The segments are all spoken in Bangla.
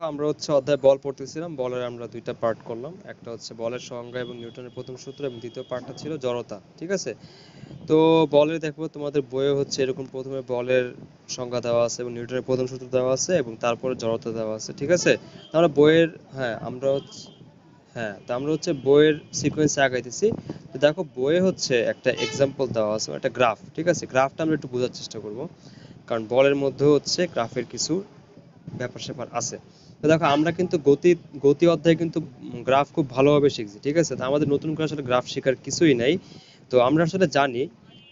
আমরা অধ্যায় বল পড়তেছিলাম। বলের আমরা দুইটা পার্ট করলাম, একটা হচ্ছে বলের সংজ্ঞা এবং নিউটনের প্রথম সূত্র, এবং দ্বিতীয় পার্টটা ছিল জড়তা। ঠিক আছে? তো বলের দেখবো তোমাদের বইয়ে হচ্ছে এরকম প্রথমে বলের সংজ্ঞা দেওয়া আছে এবং নিউটনের প্রথম সূত্র দেওয়া আছে এবং তারপরে জড়তা দেওয়া আছে। ঠিক আছে? আমরা বইয়ের আমরা হচ্ছে বইয়ের সিকোয়েন্সে আগাইতেছি। তো দেখো বইয়ে হচ্ছে একটা এক্সাম্পল দেওয়া আছে, একটা গ্রাফ। ঠিক আছে? গ্রাফটা আমরা একটু বোঝার চেষ্টা করব, কারণ বলের মধ্যে হচ্ছে গ্রাফের কিছু ব্যাপার স্যাপার আছে। তো দেখো আমরা কিন্তু গতি গতি অধ্যায়ে কিন্তু গ্রাফ খুব ভালোভাবে শিখছি। ঠিক আছে? তো আমাদের নতুন করে আসলে গ্রাফ শেখার কিছুই নাই। তো আমরা আসলে জানি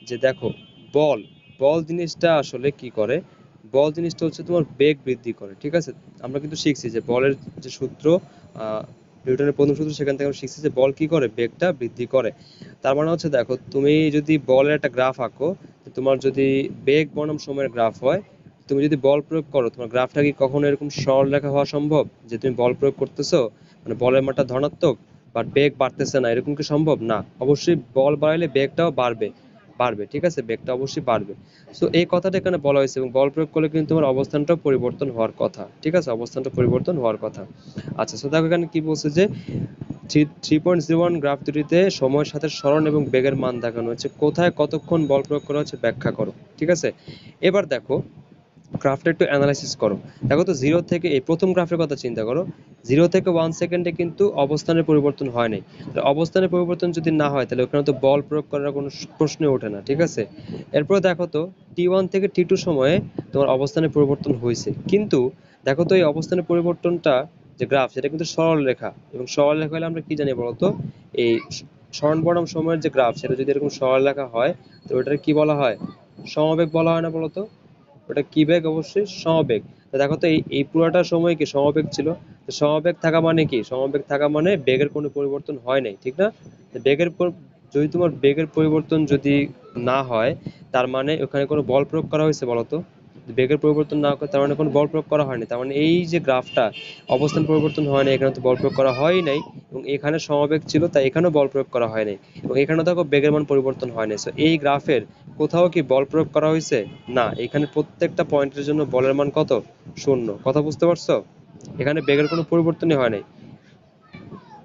যে দেখো, বল বল জিনিসটা আসলে কি করে। বল জিনিসটা হচ্ছে তোমার বেগ বৃদ্ধি করে। ঠিক আছে? আমরা কিন্তু শিখছি যে বলের যে সূত্র, আহ নিউটনের প্রথম সূত্র, সেখান থেকে আমরা শিখছি যে বল কি করে, বেগটা বৃদ্ধি করে। তার মানে হচ্ছে দেখো, তুমি যদি বলের একটা গ্রাফ আঁকো, তো তোমার যদি বেগ বনাম সময়ের গ্রাফ হয়, তুমি যদি বল প্রয়োগ করো, তোমার গ্রাফটা কি কখনো এরকম সরল রেখা হওয়া সম্ভব যে তুমি বল প্রয়োগ করতেছো, মানে বলের মানটা ধনাত্মক বাট বেগ বাড়তেছে না, এরকম কি সম্ভব? না। অবশ্যই বল বাড়াইলে বেগটাও বাড়বে। বাড়বে, ঠিক আছে? বেগটা অবশ্যই বাড়বে। সো এই কথাটা এখানে বলা হয়েছে, এবং বল প্রয়োগ করলে কিন্তু তোমার অবস্থানটাও পরিবর্তন হওয়ার কথা। ঠিক আছে? অবস্থানটা পরিবর্তন হওয়ার কথা। আচ্ছা, সো দেখো এখানে কি বলছে যে 3.01 গ্রাফ দুটিতে সময়ের সাথে সরণ এবং বেগের মান দেখানো হচ্ছে, কোথায় কতক্ষণ বল প্রয়োগ করা হচ্ছে ব্যাখ্যা করো। ঠিক আছে? এবার দেখো, গ্রাফটা একটু অ্যানালাইসিস করো। দেখো তো, জিরো থেকে এই প্রথম গ্রাফের কথা চিন্তা করো। 0 থেকে 1 সেকেন্ডে কিন্তু অবস্থানের পরিবর্তন হয় নাই। অবস্থানের পরিবর্তন যদি না হয়, তাহলে ওখানে তো বল প্রয়োগ করার কোনো প্রশ্নই ওঠে না। ঠিক আছে? এরপরে দেখো তো, T1 থেকে T2 সময়ে তোমার অবস্থানের পরিবর্তন হয়েছে, কিন্তু দেখো তো এই অবস্থানের পরিবর্তনটা, যে গ্রাফ, সেটা কিন্তু সরল রেখা, এবং সরল রেখা হলে আমরা কি জানি বলতো? এই সরণ বনাম সময়ের যে গ্রাফ, সেটা যদি এরকম সরল রেখা হয়, তো ওটাকে কি বলা হয়? সমবেগ বলা হয় না বলতো? ওটা কি বেগ? অবশ্যই সমবেগ। তো দেখো তো, এই এই পুরোটা সময় কি সমবেগ ছিল? তো সমবেগ থাকা মানে কি? সমবেগ থাকা মানে বেগের কোনো পরিবর্তন হয় নাই, ঠিক না? তো যদি তোমার বেগের পরিবর্তন যদি না হয়, তার মানে ওখানে কোনো বল প্রয়োগ করা হয়েছে বলতো? বেগের পরিবর্তন না করে, তার মানে কোনো বল প্রয়োগ করা হয়নি। তার মানে এই যে গ্রাফটা, অবস্থান পরিবর্তন হয় না, এখানে তো বল প্রয়োগ করা হয়ই নাই। এবং এখানে সমবেগ ছিল, তাই এখানেও বল প্রয়োগ করা হয় নাই। এবং এখানে দেখো বেগের মান পরিবর্তন হয় নাই। সো এই গ্রাফের কোথাও কি বল প্রয়োগ করা হয়েছে? না। এখানে প্রত্যেকটা পয়েন্টের জন্য বলের মান কত? শূন্য। কথা বুঝতে পারছো? এখানে বেগের কোনো পরিবর্তনই হয় নাই।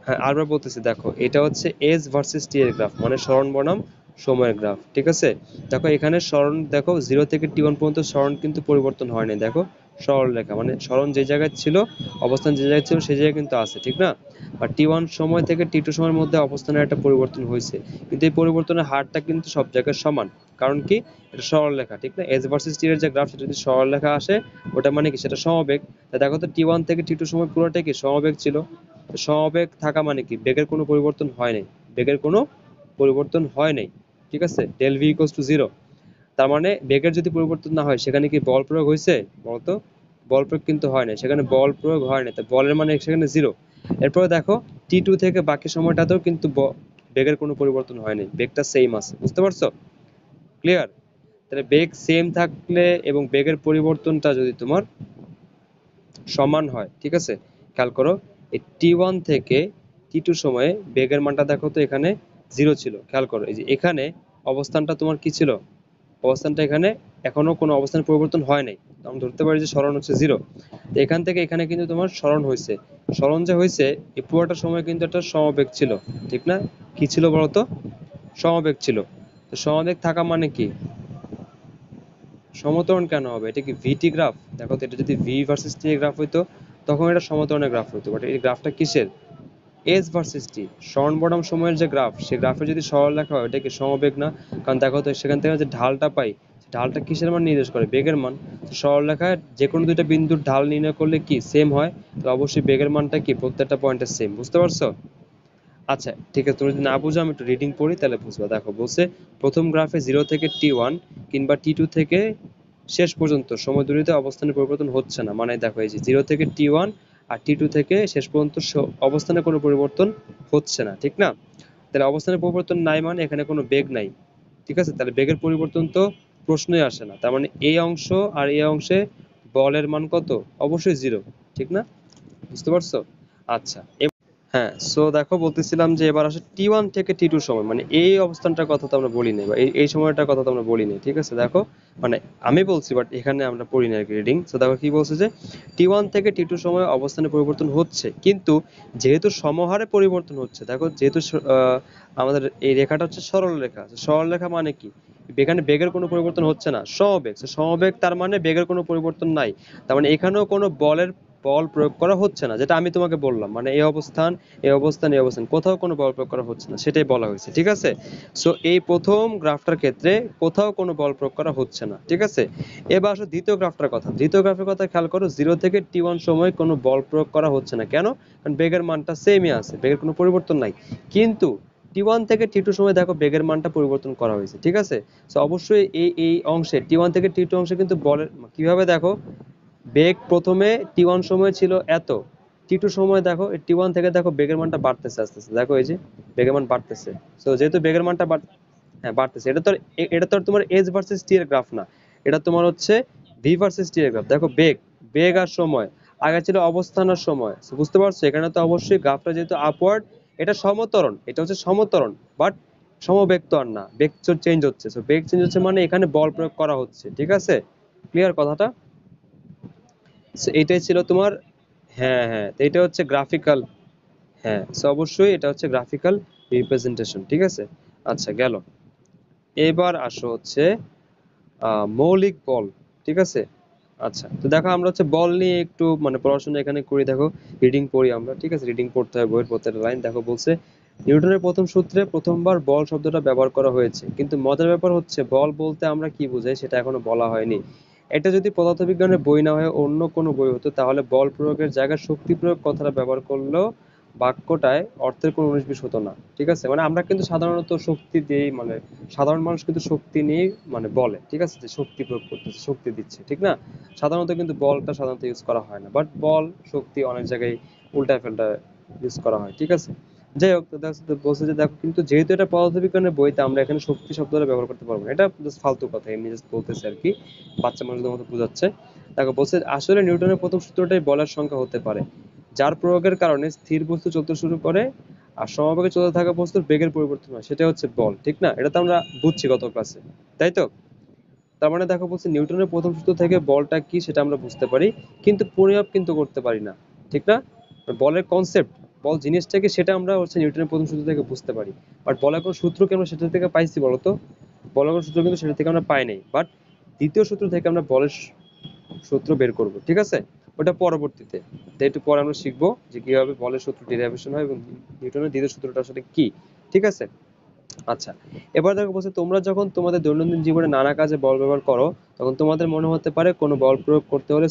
হ্যাঁ, আরবার বলতেছি, দেখো এটা হচ্ছে এস ভার্সেস টি এর গ্রাফ, মানে সরণ বনাম সময়ের গ্রাফ। ঠিক আছে? দেখো এখানে সরণ, দেখো 0 থেকে T1 পর্যন্ত সরণ কিন্তু পরিবর্তন হয় নাই। দেখো, সরল রেখা মানে সরণ যে জায়গায় ছিল, অবস্থান যে জায়গায় ছিল সেই জায়গায় কিন্তু আছে, ঠিক না? আর T1 সময় থেকে T2 সময়ের মধ্যে অবস্থানের একটা পরিবর্তন হয়েছে, কিন্তু এই পরিবর্তনের হারটা কিন্তু সব জায়গায় সমান। কারণ কি? এটা সরল রেখা, ঠিক না? এস ভার্সেস টি এর যে গ্রাফ, সেটা যদি সরল রেখা আসে, ওটা মানে কি? সেটা সমবেগ। তা দেখো তো, T1 থেকে T2 সময় পুরোটাই কি সমবেগ ছিল। সমবেগ থাকা মানে কি? বেগের কোনো পরিবর্তন হয় নাই। বেগের কোনো পরিবর্তন হয় নাই। ঠিক আছে? Del V equals to zero. তার মানে বেগের যদি পরিবর্তন না হয়, সেখানে কি বল প্রয়োগ হয়েছে বলতো? বল প্রয়োগ কিন্তু হয় না, সেখানে বল প্রয়োগ হয় না, তো বলের মানে সেখানে জিরো। এরপরে দেখো, T2 থেকে বাকি সময়টাতেও কিন্তু বেগের কোনো পরিবর্তন হয়নি, বেগটা সেম আছে। বুঝতে পারছো? ক্লিয়ার? তাহলে বেগ সেম থাকলে এবং বেগের পরিবর্তনটা যদি তোমার সমান হয়, ঠিক আছে? খেয়াল করো, এই T1 থেকে T2 সময়ে বেগের মানটা দেখো তো, এখানে জিরো ছিল। খেয়াল করো, এই যে এখানে অবস্থানটা তোমার কি ছিল? অবস্থানটা এখানে এখনো কোনো অবস্থান পরিবর্তন হয় নাই। তো আমরা ধরতে পারি যে সরণ হচ্ছে জিরো। তো এখান থেকে এখানে কিন্তু তোমার সরণ হয়েছে। সরণ যে হয়েছে, এই পুরোটা সময় কিন্তু একটা সমবেগ ছিল, ঠিক না? কি ছিল বলতো? সমবেগ ছিল। তো সমবেগ থাকা মানে কি? সমত্বরণ কেন হবে? এটা কি ভিটি গ্রাফ? দেখো তো, এটা যদি ভি ভার্সেস টি এর গ্রাফ হইতো, তখন এটা সমত্বরণের গ্রাফ হইতো। বাট এই গ্রাফটা কিসের? এস ভার্সেস টি, সরণ বনাম সময়ের যে গ্রাফ, সেই গ্রাফে যদি সরল লেখা হয়, এটা কি সমবেগ না? কারণ দেখো তো, সেখান থেকে যে ঢালটা পাই, ঢালটা কিসের মান নির্দেশ করে? বেগের মান। সরল লেখায় যে কোনো দুইটা বিন্দুর ঢাল নির্ণয় করলে কি সেম হয়? তো অবশ্যই বেগের মানটা কি প্রত্যেকটা পয়েন্টের সেম। বুঝতে পারছো? আচ্ছা, ঠিক আছে, তুমি যদি না বুঝো, আমি একটু রিডিং পড়ি, তাহলে বুঝবা। দেখো বলছে, প্রথম গ্রাফে 0 থেকে T1 কিংবা T2 থেকে শেষ পর্যন্ত সময় দুটিতে অবস্থানের পরিবর্তন হচ্ছে না। মানে দেখো, এই যে 0 থেকে T1 আর T2 থেকে শেষ পর্যন্ত অবস্থানের কোনো পরিবর্তন হচ্ছে না, ঠিক না? তাহলে অবস্থানের পরিবর্তন নাই মানে এখানে কোনো বেগ নাই। ঠিক আছে? তাহলে বেগের পরিবর্তন তো প্রশ্নই আসে না। তার মানে এই অংশ আর এই অংশে বলের মান কত? অবশ্যই জিরো, ঠিক না? বুঝতে পারছো? আচ্ছা, হ্যাঁ, সো দেখো বলতেছিলাম যে এবার আসে T1 থেকে T2 সময়, মানে এই অবস্থানটার কথা তো আমরা বলি নাই, বা এই সময়টার কথা তো আমরা বলি নাই, ঠিক আছে? দেখো, মানে আমি বলছি বাট এখানে আমরা পড়ি না রিডিং। সো দেখো কি বলছে যে T1 থেকে T2 সময় অবস্থানে পরিবর্তন হচ্ছে, কিন্তু যেহেতু সমহারে পরিবর্তন হচ্ছে, দেখো যেহেতু আমাদের এই রেখাটা হচ্ছে সরল রেখা। সরল রেখা মানে কি, এখানে বেগের কোনো পরিবর্তন হচ্ছে না, সমবেগ। সমবেগ তার মানে বেগের কোনো পরিবর্তন নাই, তার মানে এখানেও কোনো বল প্রয়োগ করা হচ্ছে না, যেটা আমি তোমাকে বললাম, মানে এই অবস্থান, এই অবস্থান, এই অবস্থান, কোথাও কোনো বল প্রয়োগ করা হচ্ছে না, সেটাই বলা হয়েছে, ঠিক আছে? সো এই প্রথম গ্রাফটার ক্ষেত্রে কোথাও কোনো বল প্রয়োগ করা হচ্ছে না, ঠিক আছে? এবার আসো দ্বিতীয় গ্রাফটার কথা। দ্বিতীয় গ্রাফের কথা খেয়াল করো, 0 থেকে T1 সময় কোনো বল প্রয়োগ করা হচ্ছে না, কেন? কারণ বেগের মানটা সেমই আছে, বেগের কোনো পরিবর্তন নাই। কিন্তু T1 থেকে T2 সময় দেখো বেগের মানটা পরিবর্তন করা হয়েছে, ঠিক আছে? তো অবশ্যই এই অংশে T1 থেকে T2 অংশে কিন্তু বলের কিভাবে দেখো, বেগ প্রথমে T1 সময় ছিল এত, T2 সময় দেখো T1 থেকে দেখো বেগের মানটা বাড়তেছে আস্তে আস্তে, দেখো এই যে বেগের মান বাড়তেছে। তো যেহেতু বেগের মানটা হ্যাঁ বাড়তেছে, এটা তো আর তোমার এজ ভার্সেস টি এর গ্রাফ না, এটা তোমার হচ্ছে ভি ভার্সেস টি এর গ্রাফ। দেখো বেগ, বেগ আর সময়, আগে ছিল অবস্থান আর সময়। So বুঝতে পারছো, এখানে তো অবশ্যই গ্রাফটা যেহেতু আপওয়ার্ড, এটা সমত্বরণ, এটা হচ্ছে সমত্বরণ, বাট সমবেগ তো আর না, বেগ চেঞ্জ হচ্ছে। তো বেগ চেঞ্জ হচ্ছে মানে এখানে বল প্রয়োগ করা হচ্ছে, ঠিক আছে? ক্লিয়ার কথাটা? So এটাই ছিল তোমার, হ্যাঁ হ্যাঁ, তো এটা হচ্ছে গ্রাফিক্যাল। হ্যাঁ, সো অবশ্যই এটা হচ্ছে গ্রাফিক্যাল রিপ্রেজেন্টেশন, ঠিক আছে? আচ্ছা গেল। এবার আসো হচ্ছে মৌলিক বল, ঠিক আছে? আচ্ছা, তো দেখো আমরা হচ্ছে বল নিয়ে একটু মানে পড়াশোনা এখানে করি। দেখো রিডিং পড়ি আমরা, ঠিক আছে? রিডিং পড়তে হয় বইয়ের প্রত্যেকটা লাইন। দেখো বলছে নিউটনের প্রথম সূত্রে প্রথমবার বল শব্দটা ব্যবহার করা হয়েছে, কিন্তু মজার ব্যাপার হচ্ছে বল বলতে আমরা কি বোঝাই সেটা এখনো বলা হয়নি। এটা যদি পদার্থবিজ্ঞানের বই না হয়ে অন্য কোনো বই হতো, তাহলে বল প্রয়োগের জায়গায় শক্তি প্রয়োগ কথাটা ব্যবহার করলেও বাক্যটায় অর্থের কোনো উনিশ বিশ হতো না, ঠিক আছে? মানে আমরা কিন্তু সাধারণত শক্তি দিয়েই, মানে সাধারণ মানুষ কিন্তু শক্তি নিয়ে মানে বলে, ঠিক আছে, যে শক্তি প্রয়োগ করতেছে, শক্তি দিচ্ছে, ঠিক না? সাধারণত কিন্তু বলটা সাধারণত ইউজ করা হয় না, বাট বল শক্তি অনেক জায়গায় উল্টায় পাল্টায় ইউজ করা হয়, ঠিক আছে? যাই হোক, তো বলছে যে দেখো, কিন্তু যেহেতু এটা পদার্থবিজ্ঞানের বই, তা আমরা এখানে শক্তি শব্দটা ব্যবহার করতে পারবো না। এটা জাস্ট ফালতু কথা, এমনি জাস্ট বলতেছে আর কি, বাচ্চা মানুষদের মতো বোঝাচ্ছে। দেখো বলছে আসলে নিউটনের প্রথম সূত্রটাই বলের সংখ্যা হতে পারে, যার প্রয়োগের কারণে স্থির বস্তু চলতে শুরু করে আর সমবেগে চলতে থাকা বস্তুর বেগের পরিবর্তন হয়, সেটা হচ্ছে বল, ঠিক না? এটা তো আমরা বুঝছি গত ক্লাসে, তাই তো? তার মানে দেখো বলছে নিউটনের প্রথম সূত্র থেকে বলটা কি সেটা আমরা বুঝতে পারি, কিন্তু পরিমাপ কিন্তু করতে পারি না, ঠিক না? বলের কনসেপ্ট, বল জিনিসটা কি সেটা আমরা হচ্ছে নিউটনের প্রথম সূত্র থেকে বুঝতে পারি, বাট বলের কোন সূত্র কি আমরা সেটা থেকে পাইছি বলতো? বলের কোন সূত্র কিন্তু সেটা থেকে আমরা পাই নাই, বাট দ্বিতীয় সূত্র থেকে আমরা বলের সূত্র বের করব, ঠিক আছে? ওটা পরবর্তীতে, তো একটু পরে আমরা শিখবো যে কিভাবে বলের সূত্র ডেরিভেশন হয় এবং নিউটনের দ্বিতীয় সূত্রটা আসলে কি, ঠিক আছে? আচ্ছা, এবার দেখো বলছে তোমরা যখন তোমাদের দৈনন্দিন জীবনে নানা কাজে বল ব্যবহার করো, তখন তোমাদের মনে হতে পারে কোনো বল প্রয়োগ করতে হলে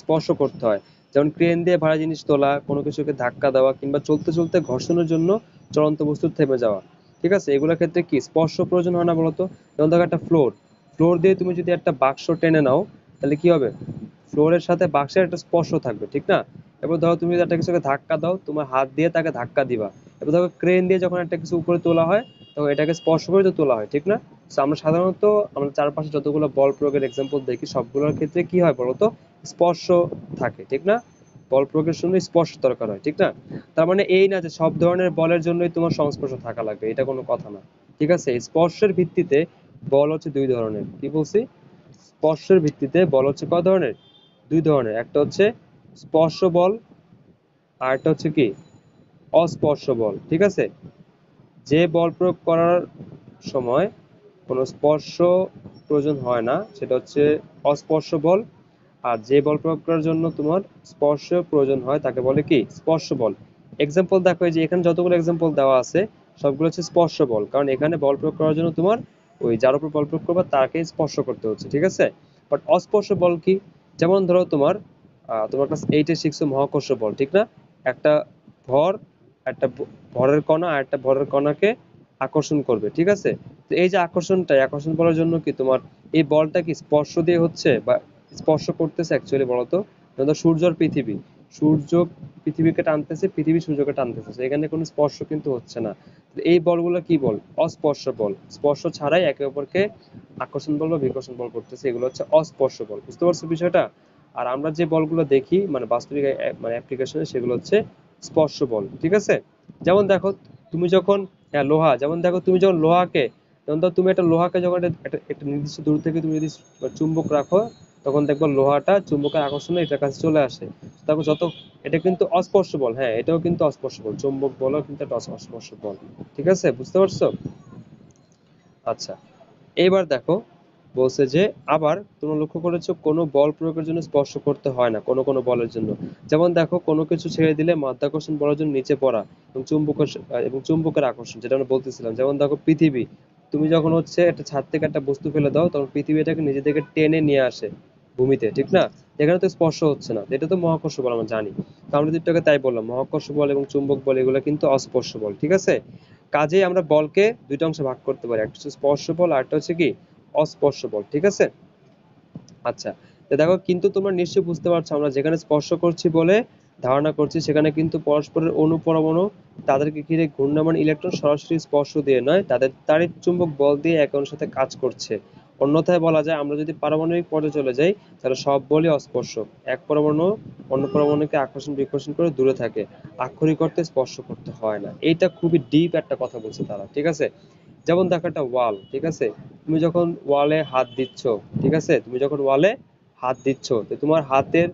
স্পর্শ করতে হয়, যেমন ক্রেন দিয়ে ভারী জিনিস তোলা, কোনো কিছুকে ধাক্কা দেওয়া, কিংবা চলতে চলতে ঘর্ষণের জন্য চলন্ত বস্তুর থেমে যাওয়া, ঠিক আছে? এগুলোর ক্ষেত্রে কি স্পর্শ প্রয়োজন হয় না বলতো? যেমন দেখো একটা ফ্লোর, ফ্লোর দিয়ে তুমি যদি একটা বাক্স টেনে নাও, তাহলে কি হবে? ফ্লোরের সাথে বাক্সের একটা স্পর্শ থাকবে, ঠিক না? এবার ধরো তুমি যদি একটা কিছুকে ধাক্কা দাও, তোমার হাত দিয়ে তাকে ধাক্কা দিবা। এবার ধরো ক্রেন দিয়ে যখন একটা কিছু উপরে তোলা হয়, তখন এটাকে স্পর্শ করে তো তোলা হয়, ঠিক না? So আমরা সাধারণত আমরা চারপাশে যতগুলো বল প্রয়োগের এক্সাম্পল দেখি, সবগুলোর ক্ষেত্রে কি হয় বলতো? স্পর্শ থাকে, ঠিক না? বল প্রয়োগের সময় স্পর্শ দরকার হয়, ঠিক না? তার মানে এই না যে সব ধরনের বলের জন্যই তোমার সংস্পর্শ থাকা লাগবে, এটা কোনো কথা না, ঠিক আছে? স্পর্শের ভিত্তিতে বল হচ্ছে দুই ধরনের, কি বলছি? স্পর্শের ভিত্তিতে বল হচ্ছে কয় ধরনের? দুই ধরনের, একটা হচ্ছে স্পর্শ বল, আর একটা হচ্ছে কি অস্পর্শ বল, ঠিক আছে? যে বল প্রয়োগ করার সময় কোনো স্পর্শ প্রয়োজন হয় না, সেটা হচ্ছে অস্পর্শ বল। আর যে বল প্রয়োগ করার জন্য তোমার স্পর্শ প্রয়োজন হয়, তাকে বলে কি স্পর্শ বল। এক্সাম্পল দেখো, এই যে এখানে যতগুলো এক্সাম্পল দেওয়া আছে, সবগুলো হচ্ছে স্পর্শ বল, কারণ এখানে বল প্রয়োগ করার জন্য তোমার ওই যার উপর বল প্রয়োগ করবে তাকে স্পর্শ করতে হচ্ছে, ঠিক আছে? বাট অস্পর্শ বল কি? যেমন ধরো তোমার তোমার ক্লাস 8-এ শিখছো মহাকর্ষ বল, ঠিক না? একটা ভর, একটা ভরের কণা আর একটা ভরের কণাকে আকর্ষণ করবে, ঠিক আছে? তো এই যে আকর্ষণটা, আকর্ষণ করার জন্য কি তোমার এই বলটা কি স্পর্শ দিয়ে হচ্ছে, বা স্পর্শ করতেছে অ্যাকচুয়ালি বলতো? যেমন সূর্য আর পৃথিবী, সূর্য পৃথিবীকে টানতেছে, পৃথিবী সূর্যকে টানতেছে, তো এখানে কোনো স্পর্শ কিন্তু হচ্ছে না। তো এই বলগুলো কি বল? অস্পর্শ বল, স্পর্শ ছাড়াই একে অপরকে আকর্ষণ বল বা বিকর্ষণ বল করতেছে, এগুলো হচ্ছে অস্পর্শ বল। বুঝতে পারছো বিষয়টা? আর আমরা যে বলগুলো দেখি মানে বাস্তবিক মানে অ্যাপ্লিকেশনে, সেগুলো হচ্ছে স্পর্শ বল, ঠিক আছে? যেমন দেখো তুমি যখন, হ্যাঁ লোহা, যেমন দেখো তুমি যখন লোহাকে, যেমন ধরো তুমি একটা লোহাকে যখন একটা নির্দিষ্ট দূর থেকে তুমি যদি চুম্বক রাখো, তখন দেখবো লোহাটা চুম্বকের আকর্ষণে এটার কাছে চলে আসে। দেখো যত, এটা কিন্তু অস্পর্শ বল, হ্যাঁ এটাও কিন্তু অস্পর্শ বল, চুম্বক বলও কিন্তু একটা অস্পর্শ বল, ঠিক আছে? বুঝতে পারছো? আচ্ছা, এইবার দেখো বলছে যে আবার তোমরা লক্ষ্য করেছো কোনো বল প্রয়োগের জন্য স্পর্শ করতে হয় না কোনো কোনো বলের জন্য। যেমন দেখো কোনো কিছু ছেড়ে দিলে মাধ্যাকর্ষণ বলের জন্য নিচে পড়া এবং চুম্বকের আকর্ষণ, যেটা আমরা বলতেছিলাম। যেমন দেখো পৃথিবী, তুমি যখন হচ্ছে একটা ছাদ থেকে একটা বস্তু ফেলে দাও, তখন পৃথিবী এটাকে নিজে থেকে টেনে নিয়ে আসে ভূমিতে, ঠিক না? এখানে তো স্পর্শ হচ্ছে না, এটা তো মহাকর্ষ বল, আমরা জানি। তো আমরা যেটাকে তাই বললাম, মহাকর্ষ বল এবং চুম্বক বল এগুলো কিন্তু অস্পর্শ বল, ঠিক আছে? কাজেই আমরা বলকে দুইটা অংশে ভাগ করতে পারি, একটা হচ্ছে স্পর্শ বল আর একটা হচ্ছে কি অস্পর্শ বল, ঠিক আছে? আচ্ছা, তো দেখো কিন্তু তোমরা নিশ্চয়ই বুঝতে পারছো আমরা যেখানে স্পর্শ করছি বলে ধারণা করছি, সেখানে কিন্তু পরস্পরের অণু পরমাণু তাদেরকে ঘিরে ঘূর্ণায়মান ইলেকট্রন সরাসরি স্পর্শ দিয়ে নয়, তাদের তাড়িৎ চুম্বক বল দিয়ে একে অন্যের সাথে কাজ করছে। অন্যথায় বলা যায় আমরা যদি পারমাণবিক পর্যায়ে চলে যাই, তাহলে সব বলই অস্পর্শক। এক পরমাণু অন্য পরমাণুকে আকর্ষণ বিকর্ষণ করে দূরে থাকে, আক্ষরিক অর্থে স্পর্শ করতে হয় না। এইটা খুবই ডিপ একটা কথা বলছে তারা, ঠিক আছে? যেমন দেখো একটা ওয়াল, ঠিক আছে? তুমি যখন ওয়ালে হাত দিচ্ছ, ঠিক আছে, তুমি যখন ওয়ালে হাত দিচ্ছ, তো তোমার হাতের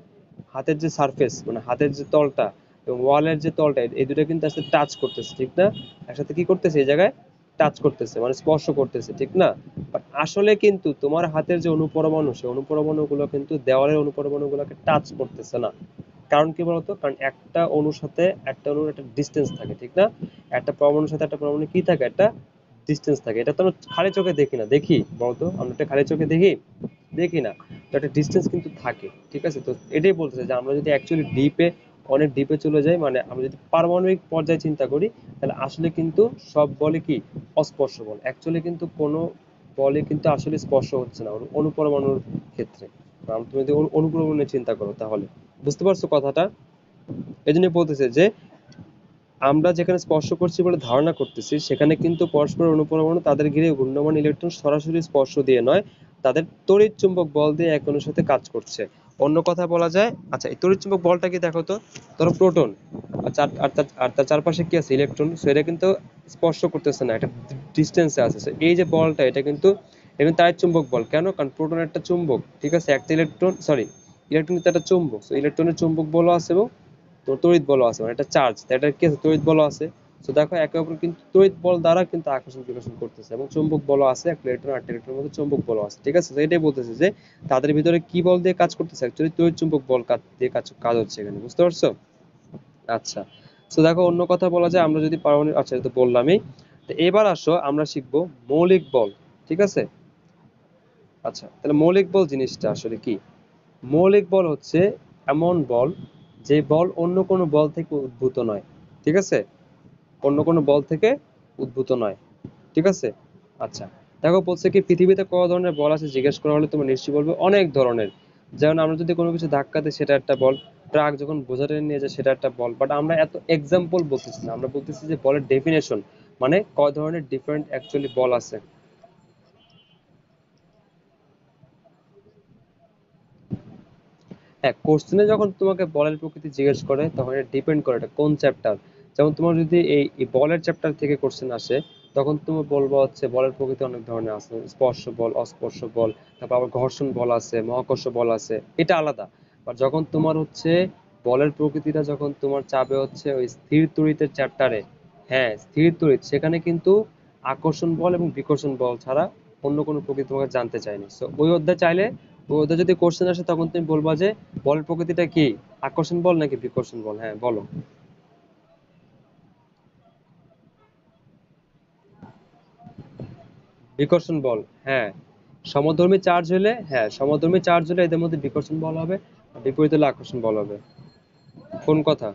হাতের যে সারফেস, মানে হাতের যে তলটা এবং ওয়ালের যে তলটা, এই দুটো কিন্তু আসলে টাচ করতেছে, ঠিক না? একসাথে কি করতেছে, এই জায়গায় টাচ করতেছে, মানে স্পর্শ করতেছে, ঠিক না? বাট আসলে কিন্তু তোমার হাতের যে অনুপরমাণু, সেই অনুপরমাণু গুলো কিন্তু দেওয়ালের অনুপরমাণু গুলোকে টাচ করতেছে না। কারণ কি বলতো? কারণ একটা অণুর সাথে একটা অণুর একটা ডিস্টেন্স থাকে, ঠিক না? একটা পরমাণুর সাথে একটা পরমাণু কি থাকে, একটা ডিস্টেন্স থাকে। এটা তো আমরা খালি চোখে দেখি না, দেখি বলতো? আমরা এটা খালি চোখে দেখি? দেখি না। তো একটা ডিস্টেন্স কিন্তু থাকে, ঠিক আছে? তো এটাই বলতেছে যে আমরা যদি অ্যাকচুয়ালি ডিপে, অনেক ডিপে চলে যাই, মানে আমরা যদি পারমাণবিক পর্যায়ে চিন্তা করি, তাহলে আসলে কিন্তু সব বলে কি অস্পর্শ বল। অ্যাকচুয়ালি কিন্তু কোনো বলে কিন্তু আসলে স্পর্শ হচ্ছে না অনুপরমাণুর ক্ষেত্রে। কারণ তুমি যদি অনুপরমাণু নিয়ে চিন্তা করো, তাহলে বুঝতে পারছো কথাটা? এই জন্য বলতেছে যে আমরা যেখানে স্পর্শ করছি বলে ধারণা করতেছি, সেখানে কিন্তু পরস্পর অনুপরমাণু তাদের ঘিরে ঘূর্ণায়মান ইলেকট্রন সরাসরি স্পর্শ দিয়ে নয়, তাদের তড়িৎ চুম্বক বল দিয়ে একে অন্যের সাথে কাজ করছে। অন্য কথা বলা যায়, আচ্ছা এই তড়িৎ চুম্বক বলটা কি দেখো তো? ধরো প্রোটন, আচ্ছা আর তার চারপাশে কি আছে, ইলেকট্রন। সো এটা কিন্তু স্পর্শ করতেছে না, একটা ডিস্টেন্সে আছে। So এই যে বলটা, এটা কিন্তু এটা তাড়িৎ চুম্বক বল। কেন? কারণ প্রোটন একটা চুম্বক, ঠিক আছে? একটা ইলেকট্রন, সরি, ইলেকট্রন কিন্তু একটা চুম্বক। So ইলেকট্রনের চুম্বক বলও আছে এবং তো তড়িৎ বলও আছে, মানে একটা চার্জ, এটা কি আছে, তড়িৎ বলও আছে। তো দেখো একে অপর কিন্তু তড়িৎ বল দ্বারা কিন্তু আকর্ষণ বিকর্ষণ করতেছে, এবং চুম্বক বলও আছে, একটা ইলেকট্রন আর একটা ইলেকট্রনের মধ্যে চুম্বক বলও আছে, ঠিক আছে? তো এটাই বলতেছে যে তাদের ভিতরে কি বল দিয়ে কাজ করতেছে, অ্যাকচুয়ালি তড়িৎ চুম্বক বল দিয়ে কাজ কাজ হচ্ছে এখানে, বুঝতে পারছো? আচ্ছা, তো দেখো অন্য কথা বলা যায় আমরা যদি পারমাণবিক, আচ্ছা এটা তো বললামই। তো এবার আসো আমরা শিখবো মৌলিক বল, ঠিক আছে? আচ্ছা, তাহলে মৌলিক বল জিনিসটা আসলে কি? মৌলিক বল হচ্ছে এমন বল, যে বল অন্য কোনো বল থেকে উদ্ভূত নয়, ঠিক আছে? অন্য কোনো বল থেকে উদ্ভূত নয়, ঠিক আছে? আচ্ছা, দেখো বলছে কি পৃথিবীতে কত ধরনের বল আছে জিজ্ঞেস করা হলে তোমরা নিশ্চয়ই বলবে অনেক ধরনের। যেমন আমরা যদি কোনো কিছু ধাক্কা দিই, সেটা একটা বল। ট্রাক যখন বোঝা টেনে নিয়ে যায়, সেটা একটা বল। বাট আমরা এত এক্সাম্পল বলতেছি না, আমরা বলতেছি যে বলের ডেফিনেশন, মানে কয় ধরনের ডিফারেন্ট অ্যাকচুয়ালি বল আছে। হ্যাঁ, কোশ্চেনে যখন তোমাকে বলের প্রকৃতি জিজ্ঞেস করে, তখন এটা ডিপেন্ড করে এটা কোন চ্যাপ্টার। যেমন তোমার যদি এই বলের চ্যাপ্টার থেকে কোশ্চেন আসে, তখন তুমি বলবো হচ্ছে বলের প্রকৃতি অনেক ধরনের আছে, স্পর্শ বল, অস্পর্শ বল, তারপর আবার ঘর্ষণ বল আছে, মহাকর্ষ বল আছে, এটা আলাদা। আর যখন তোমার হচ্ছে বলের প্রকৃতিটা যখন তোমার চাবে হচ্ছে ওই স্থির তড়িতের চ্যাপ্টারে, হ্যাঁ স্থির তড়িৎ, সেখানে কিন্তু আকর্ষণ বল এবং বিকর্ষণ বল ছাড়া অন্য কোনো প্রকৃতি তোমাকে জানতে চাইনি। সো ওই অধ্যায় চাইলে, ওই অধ্যায় যদি কোশ্চেন আসে, তখন তুমি বলবা যে বলের প্রকৃতিটা কি, আকর্ষণ বল নাকি বিকর্ষণ বল? হ্যাঁ বলো। বিকর্ষণ বল, হ্যাঁ। সমধর্মী চার্জ হলে, হ্যাঁ সমধর্মী চার্জ হলে এদের মধ্যে বিকর্ষণ বল হবে, আর বিপরীত হলে আকর্ষণ বল হবে। কোন কথা?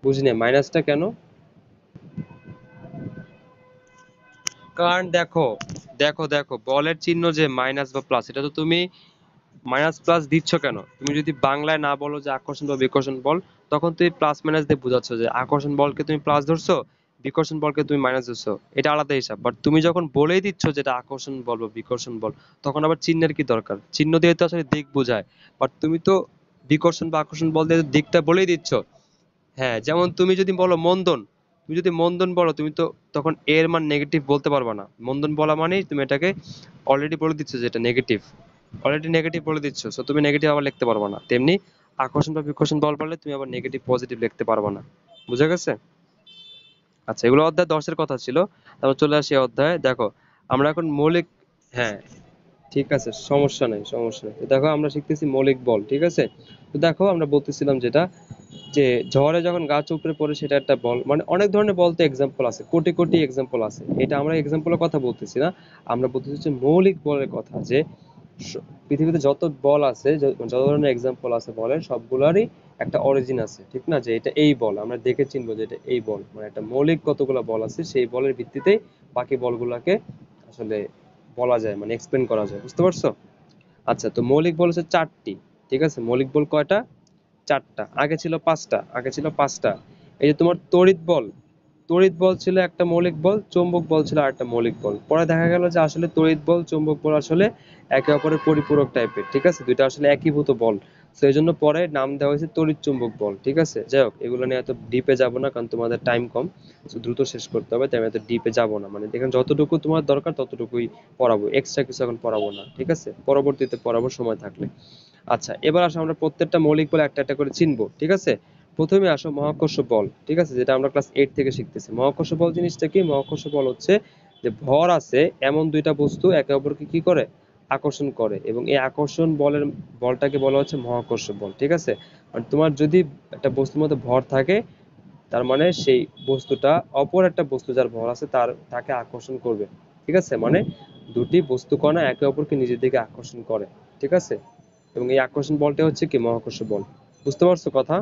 বুঝিনি, মাইনাসটা কেন? কারণ দেখো, দেখো বলের চিহ্ন যে মাইনাস বা প্লাস, এটা তো তুমি মাইনাস প্লাস দিচ্ছ কেন? তুমি যদি বাংলায় না বলো যে আকর্ষণ বা বিকর্ষণ বল, তখন তুমি প্লাস মাইনাস দিয়ে বোঝাচ্ছ যে আকর্ষণ বলকে তুমি প্লাস ধরছো, বিকর্ষণ বলকে তুমি মাইনাস দিচ্ছ, এটা আলাদা হিসাব। বাট তুমি যখন বলেই দিচ্ছ যেটা আকর্ষণ বল বা বিকর্ষণ বল, তখন আবার চিহ্নের কি দরকার? চিহ্ন দিয়ে তো আসলে দিক বোঝায়, বাট তুমি তো বিকর্ষণ বা আকর্ষণ বল দিয়ে দিকটা বলেই দিচ্ছ। হ্যাঁ, যেমন তুমি যদি বলো মন্দন, তুমি যদি মন্দন বলো, তুমি তো তখন এর মান নেগেটিভ বলতে পারবা না। মন্দন বলা মানেই তুমি এটাকে অলরেডি বলে দিচ্ছ যে এটা নেগেটিভ, অলরেডি নেগেটিভ বলে দিচ্ছ, সো তুমি নেগেটিভ আবার লিখতে পারবা না। তেমনি আকর্ষণ বা বিকর্ষণ বল বললে তুমি আবার নেগেটিভ পজিটিভ লিখতে পারবা না। বুঝা গেছে? আচ্ছা, এগুলো অধ্যায় 10 এর কথা ছিল। তারপর চলে আসি এই অধ্যায়ে। দেখো আমরা এখন মৌলিক, হ্যাঁ ঠিক আছে, সমস্যা নেই, সমস্যা নেই। তো দেখো আমরা শিখতেছি মৌলিক বল, ঠিক আছে? তো দেখো আমরা বলতেছিলাম যেটা, যে ঝড়ে যখন গাছ উপড়ে পড়ে সেটা একটা বল। মানে অনেক ধরনের বল তো এক্সাম্পল আছে, কোটি কোটি এক্সাম্পল আছে। এটা আমরা এক্সাম্পলের কথা বলতেছি না, আমরা বলতেছি হচ্ছে মৌলিক বলের কথা। যে পৃথিবীতে যত বল আছে, যত ধরনের এক্সাম্পল আছে বলের, সবগুলোরই একটা অরিজিন আছে, ঠিক না? যে এটা এই বল, আমরা দেখে চিনবো যে এটা এই বল। মানে একটা মৌলিক কতগুলো বল আছে, সেই বলের ভিত্তিতেই বাকি বলগুলোকে আসলে বলা যায়, মানে এক্সপ্লেন করা যায়। বুঝতে পারছো? আচ্ছা, তো মৌলিক বল হচ্ছে 4টি। ঠিক আছে, মৌলিক বল কয়টা? 4টা। আগে ছিল 5টা, আগে ছিল 5টা। এই যে তোমার তড়িৎ বল, তড়িৎ বল ছিল একটা মৌলিক বল, চৌম্বক বল ছিল আরেকটা মৌলিক বল। পরে দেখা গেল যে আসলে তড়িৎ বল, চৌম্বক বল আসলে একে অপরের পরিপূরক টাইপের, ঠিক আছে? দুইটা আসলে একীভূত বল। তো এই জন্য পরে নাম দেওয়া হয়েছে তড়িৎ চৌম্বক বল, ঠিক আছে? যাই হোক, এগুলো নিয়ে এত ডিপে যাব না, কারণ তোমাদের টাইম কম, তো দ্রুত শেষ করতে হবে, তাই আমি এত ডিপে যাব না। মানে দেখেন যতটুকু তোমার দরকার ততটুকুই পড়াবো, এক্সট্রা কিছু এখন পড়াবো না, ঠিক আছে? পরবর্তীতে পড়াবো সময় থাকলে। আচ্ছা, এবার আসো আমরা প্রত্যেকটা মৌলিক বল একটা একটা করে চিনবো, ঠিক আছে? প্রথমে আসো মহাকর্ষ বল, ঠিক আছে? যেটা আমরা ক্লাস 8 থেকে শিখতেছি। মহাকর্ষ বল জিনিসটা কি? মহাকর্ষ বল হচ্ছে যে ভর আছে এমন দুইটা বস্তু একে অপরকে কি করে? আকর্ষণ করে, এবং এই আকর্ষণ বলের বলটাকে বলা হচ্ছে মহাকর্ষ বল, ঠিক আছে? আর তোমার যদি একটা বস্তুর মধ্যে ভর থাকে, তার মানে সেই বস্তুটা অপর একটা বস্তু যার ভর আছে তাকে আকর্ষণ করবে, ঠিক আছে? মানে দুটি বস্তু কণা একে অপরকে নিজের দিকে আকর্ষণ করে, ঠিক আছে? এবং এই আকর্ষণ বলটা হচ্ছে কি? মহাকর্ষ বল। বুঝতে পারছো কথা?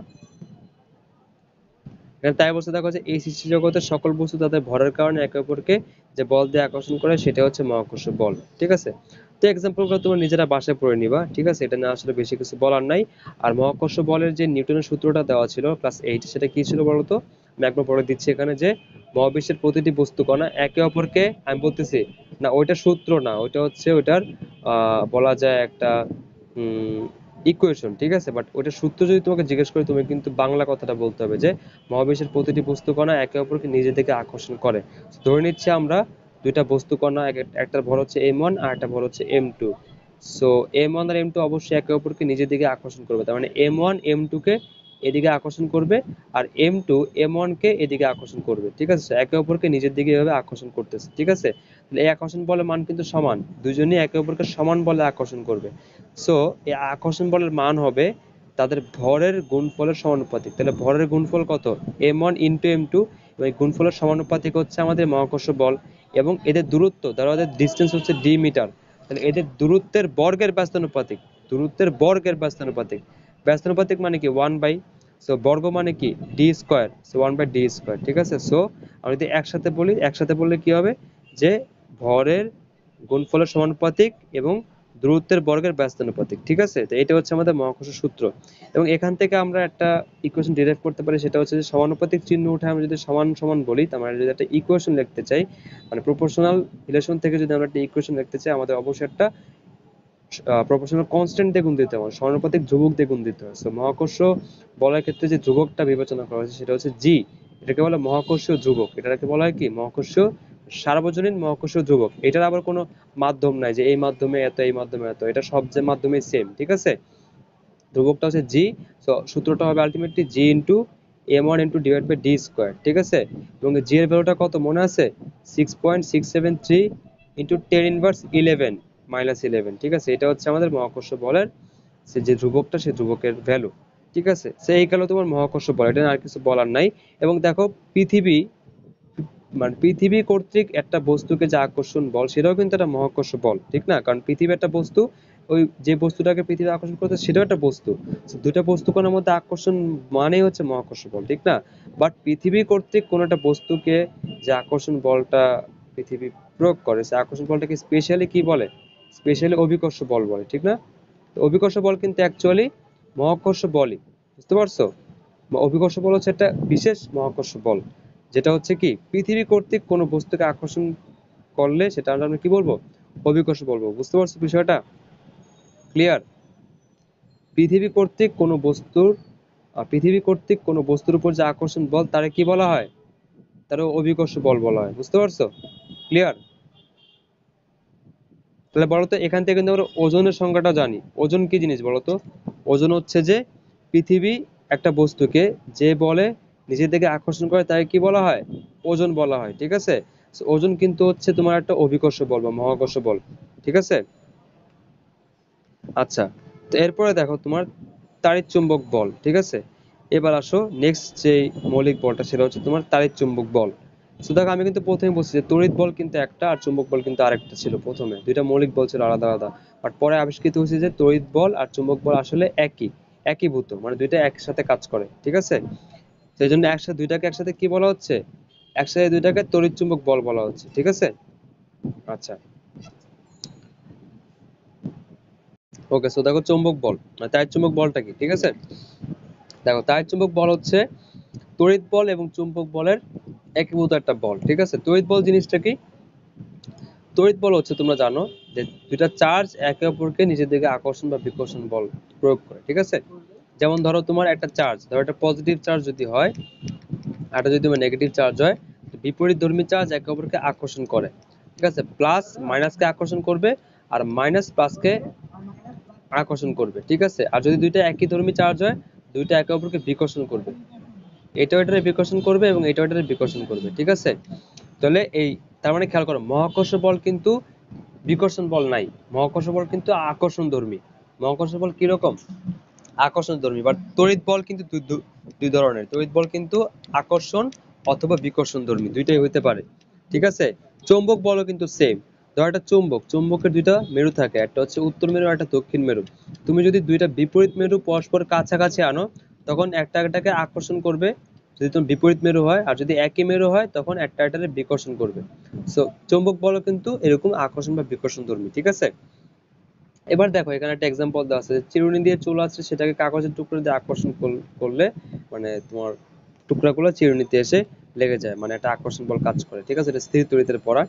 এখানে তাই বলছে, দেখো যে এই সৃষ্টি জগতের সকল বস্তু তাদের ভরের কারণে একে অপরকে যে বল দিয়ে আকর্ষণ করে সেটা হচ্ছে মহাকর্ষ বল, ঠিক আছে? তো এক্সাম্পল গুলো তোমরা নিজেরা বাসায় পড়ে নিবা, ঠিক আছে? এটা না আসলে বেশি কিছু বলার নাই। আর মহাকর্ষ বলের যে নিউটনের সূত্রটা দেওয়া ছিল ক্লাস 8, সেটা কি ছিল বলতো? আমি একবার পড়ে দিচ্ছি এখানে, যে মহাবিশ্বের প্রতিটি বস্তু কণা একে অপরকে, আমি বলতেছি না ওইটা সূত্র না, ওইটা হচ্ছে ওইটার বলা যায় একটা ইকুয়েশন, ঠিক আছে? বাট ওইটা সূত্র যদি তোমাকে জিজ্ঞেস করি, তুমি কিন্তু বাংলা কথাটা বলতে হবে, যে মহাবিশ্বের প্রতিটি বস্তু কণা একে অপরকে নিজে থেকে আকর্ষণ করে। ধরে নিচ্ছি আমরা দুইটা বস্তু কণা, একটার ভর হচ্ছে m1 আর একটা ভর হচ্ছে m2। সো m1 আর m2 অবশ্যই একে অপরকে নিজের দিকে আকর্ষণ করবে, তার মানে m1 m2 কে এদিকে আকর্ষণ করবে, আর m2 m1 কে এদিকে আকর্ষণ করবে, ঠিক আছে? একে অপরকে নিজের দিকে এভাবে আকর্ষণ করতেছে, ঠিক আছে? তাহলে এই আকর্ষণ বলের মান কিন্তু সমান, দুজনেই একে অপরকে সমান বলে আকর্ষণ করবে। সো এই আকর্ষণ বলের মান হবে তাদের ভরের গুণফলের সমানুপাতিক। তাহলে ভরের গুণফল কত? m1 ইন্টু m2, এবং এই গুণফলের সমানুপাতিক হচ্ছে আমাদের মহাকর্ষ বল। এবং এদের দূরত্ব, ধরো ওদের ডিস্টেন্স হচ্ছে d মিটার, তাহলে এদের দূরত্বের বর্গের ব্যস্তানুপাতিক, দূরত্বের বর্গের ব্যস্তানুপাতিক। ব্যস্তানুপাতিক মানে কি? 1/, সো বর্গ মানে কি? d square, so 1/d square, ঠিক আছে? সো আমরা যদি একসাথে বলি, একসাথে বললে কি হবে? যে ভরের গুণফলের সমানুপাতিক এবং দূরত্বের বর্গের ব্যস্তানুপাতিক, ঠিক আছে? তো এটা হচ্ছে আমাদের মহাকর্ষ সূত্র। এবং এখান থেকে আমরা একটা ইকুয়েশন ডিরাইভ করতে পারি, সেটা হচ্ছে যে সমানুপাতিক চিহ্ন উঠে আমরা যদি সমান সমান বলি, তার মানে যদি একটা ইকুয়েশন লিখতে চাই, মানে প্রপোর্শনাল রিলেশন থেকে যদি আমরা একটা ইকুয়েশন লিখতে চাই, আমাদের অবশ্যই একটা প্রপোর্শনাল কনস্ট্যান্ট দিয়ে গুণ দিতে হবে, সমানুপাতিক ধ্রুবক দিয়ে গুণ দিতে হয়। সো মহাকর্ষ বলের ক্ষেত্রে যে ধ্রুবকটা বিবেচনা করা হয়েছে সেটা হচ্ছে জি। এটাকে বলে মহাকর্ষীয় ধ্রুবক। এটাকে বলা হয় কি? মহাকর্ষীয় সার্বজনীন মহাকর্ষীয় ধ্রুবক। এটার আবার কোনো মাধ্যম নাই যে এই মাধ্যমে এত, এই মাধ্যমে এত, এটা সব যে মাধ্যমে সেম, ঠিক আছে? ধ্রুবকটা হচ্ছে জি। সো সূত্রটা হবে ultimately G into m1 into divide by D square, ঠিক আছে? এবং জি এর ভ্যালুটা কত মনে আছে? 6.673 ইন্টু 10 ইনভার্স 11 মাইনাস 11, ঠিক আছে? এটা হচ্ছে আমাদের মহাকর্ষ বলের যে ধ্রুবকটা, সেই ধ্রুবকের ভ্যালু, ঠিক আছে? সে এই গেল তোমার মহাকর্ষ বল, এটা আর কিছু বলার নাই। এবং দেখো পৃথিবী, মানে পৃথিবী কর্তৃক একটা বস্তুকে যে আকর্ষণ বল, সেটাও কিন্তু একটা মহাকর্ষ বল, ঠিক না? কারণ পৃথিবী একটা বস্তু, ওই যে বস্তুটাকে পৃথিবী আকর্ষণ করতে সেটাও একটা বস্তু। দুইটা বস্তু কোণের মধ্যে আকর্ষণ মানেই হচ্ছে মহাকর্ষ বল, ঠিক না? বাট পৃথিবী কর্তৃক কোনো একটা বস্তুকে যে আকর্ষণ বলটা পৃথিবী প্রয়োগ করে, সে আকর্ষণ বলটাকে স্পেশালি কি বলে? স্পেশালি অভিকর্ষ বল বলে, ঠিক না? তো অভিকর্ষ বল কিন্তু অ্যাকচুয়ালি মহাকর্ষ বলই। বুঝতে পারছো? অভিকর্ষ বল হচ্ছে একটা বিশেষ মহাকর্ষ বল, যেটা হচ্ছে কি পৃথিবী কর্তৃক কোনো বস্তুকে আকর্ষণ করলে সেটা আমরা কি বলবো, অভিকর্ষ বলবো। বুঝতে পারছো বিষয়টা? ক্লিয়ার? পৃথিবী কর্তৃক কোনো বস্তুর পৃথিবী কর্তৃক কোনো বস্তুর উপর যে আকর্ষণ বল তারে কি বলা হয়, তার অভিকর্ষ বল বলা হয়। বুঝতে পারছো? ক্লিয়ার? তাহলে বলতো এখান থেকে কিন্তু আমরা ওজনের সংজ্ঞাটা জানি। ওজন কি জিনিস বলতো? ওজন হচ্ছে যে পৃথিবী একটা বস্তুকে যে বলে নিজের দিকে আকর্ষণ করে তাকে কি বলা হয়, ওজন বলা হয়। ঠিক আছে? So, ওজন কিন্তু হচ্ছে তোমার একটা অভিকর্ষ বল বা মহাকর্ষ বল। ঠিক আছে? আচ্ছা, তো এরপরে দেখো তোমার তাড়িৎ চুম্বক বল। ঠিক আছে, এবার আসো নেক্সট যে মৌলিক বলটা, সেটা হচ্ছে তোমার তাড়িৎ চুম্বক বল। তো দেখো আমি কিন্তু প্রথমে বলছি যে তড়িৎ বল কিন্তু একটা আর চুম্বক বল কিন্তু আরেকটা ছিল। প্রথমে দুইটা মৌলিক বল ছিল আলাদা আলাদা, বাট পরে আবিষ্কৃত হয়েছে যে তড়িৎ বল আর চুম্বক বল আসলে একীভূত, মানে দুইটা একসাথে কাজ করে। ঠিক আছে, সেই জন্য একসাথে দুইটাকে একসাথে কি বলা হচ্ছে, একসাথে দুইটাকে তড়িৎ চুম্বক বল বলা হচ্ছে। ঠিক আছে? আচ্ছা, ওকে। সো দেখো চুম্বক বল মানে তাড়িৎ চুম্বক বলটা কি। ঠিক আছে, দেখো তাড়িৎ চুম্বক বল হচ্ছে তড়িৎ বল এবং চুম্বক বলের একীভূত একটা বল। ঠিক আছে, তড়িৎ বল জিনিসটা কি? তড়িৎ বল হচ্ছে তোমরা জানো যে দুইটা চার্জ একে অপরকে নিজের দিকে আকর্ষণ বা বিকর্ষণ বল প্রয়োগ করে। ঠিক আছে, যেমন ধরো তোমার একটা চার্জ, ধরো একটা পজিটিভ চার্জ যদি হয় আর একটা যদি তোমার নেগেটিভ চার্জ হয়, বিপরীত ধর্মী চার্জ একে অপরকে আকর্ষণ করে। ঠিক আছে, প্লাস মাইনাসকে আকর্ষণ করবে আর মাইনাস প্লাসকে আকর্ষণ করবে। ঠিক আছে, আর যদি দুইটা একই ধর্মী চার্জ হয়, দুইটা একে অপরকে বিকর্ষণ করবে। এটাও এটারে বিকর্ষণ করবে এবং এটাও এটারে বিকর্ষণ করবে। ঠিক আছে, তাহলে এই তার মানে খেয়াল করো মহাকর্ষ বল কিন্তু বিকর্ষণ বল নাই, মহাকর্ষ বল কিন্তু আকর্ষণ ধর্মী। মহাকর্ষ বল কিরকম, আকর্ষণ ধর্মী। বাট তড়িৎ বল কিন্তু দুই ধরনের, তড়িৎ বল কিন্তু আকর্ষণ অথবা বিকর্ষণ ধর্মী, দুইটাই হইতে পারে। ঠিক আছে, চৌম্বক বলও কিন্তু সেম। ধর একটা চুম্বক, চুম্বকের দুইটা মেরু থাকে, একটা হচ্ছে উত্তর মেরু আর একটা দক্ষিণ মেরু। তুমি যদি দুইটা বিপরীত মেরু পরস্পর কাছাকাছি আনো তখন একটা একটাকে আকর্ষণ করবে, যদি তোমার বিপরীত মেরু হয়, আর যদি একই মেরু হয় তখন একটা একটাকে বিকর্ষণ করবে। সো চৌম্বক বলও কিন্তু এরকম আকর্ষণ বা বিকর্ষণ ধর্মী। ঠিক আছে, এবার দেখো এখানে একটা এক্সাম্পল দেওয়া আছে, চিরুনি দিয়ে চুল আছে সেটাকে কাগজের টুকরো দিয়ে আকর্ষণ করলে মানে তোমার টুকরাগুলো চিরুনিতে এসে লেগে যায়, মানে একটা আকর্ষণ বল কাজ করে। ঠিক আছে, এটা স্থির তড়িতের পড়া।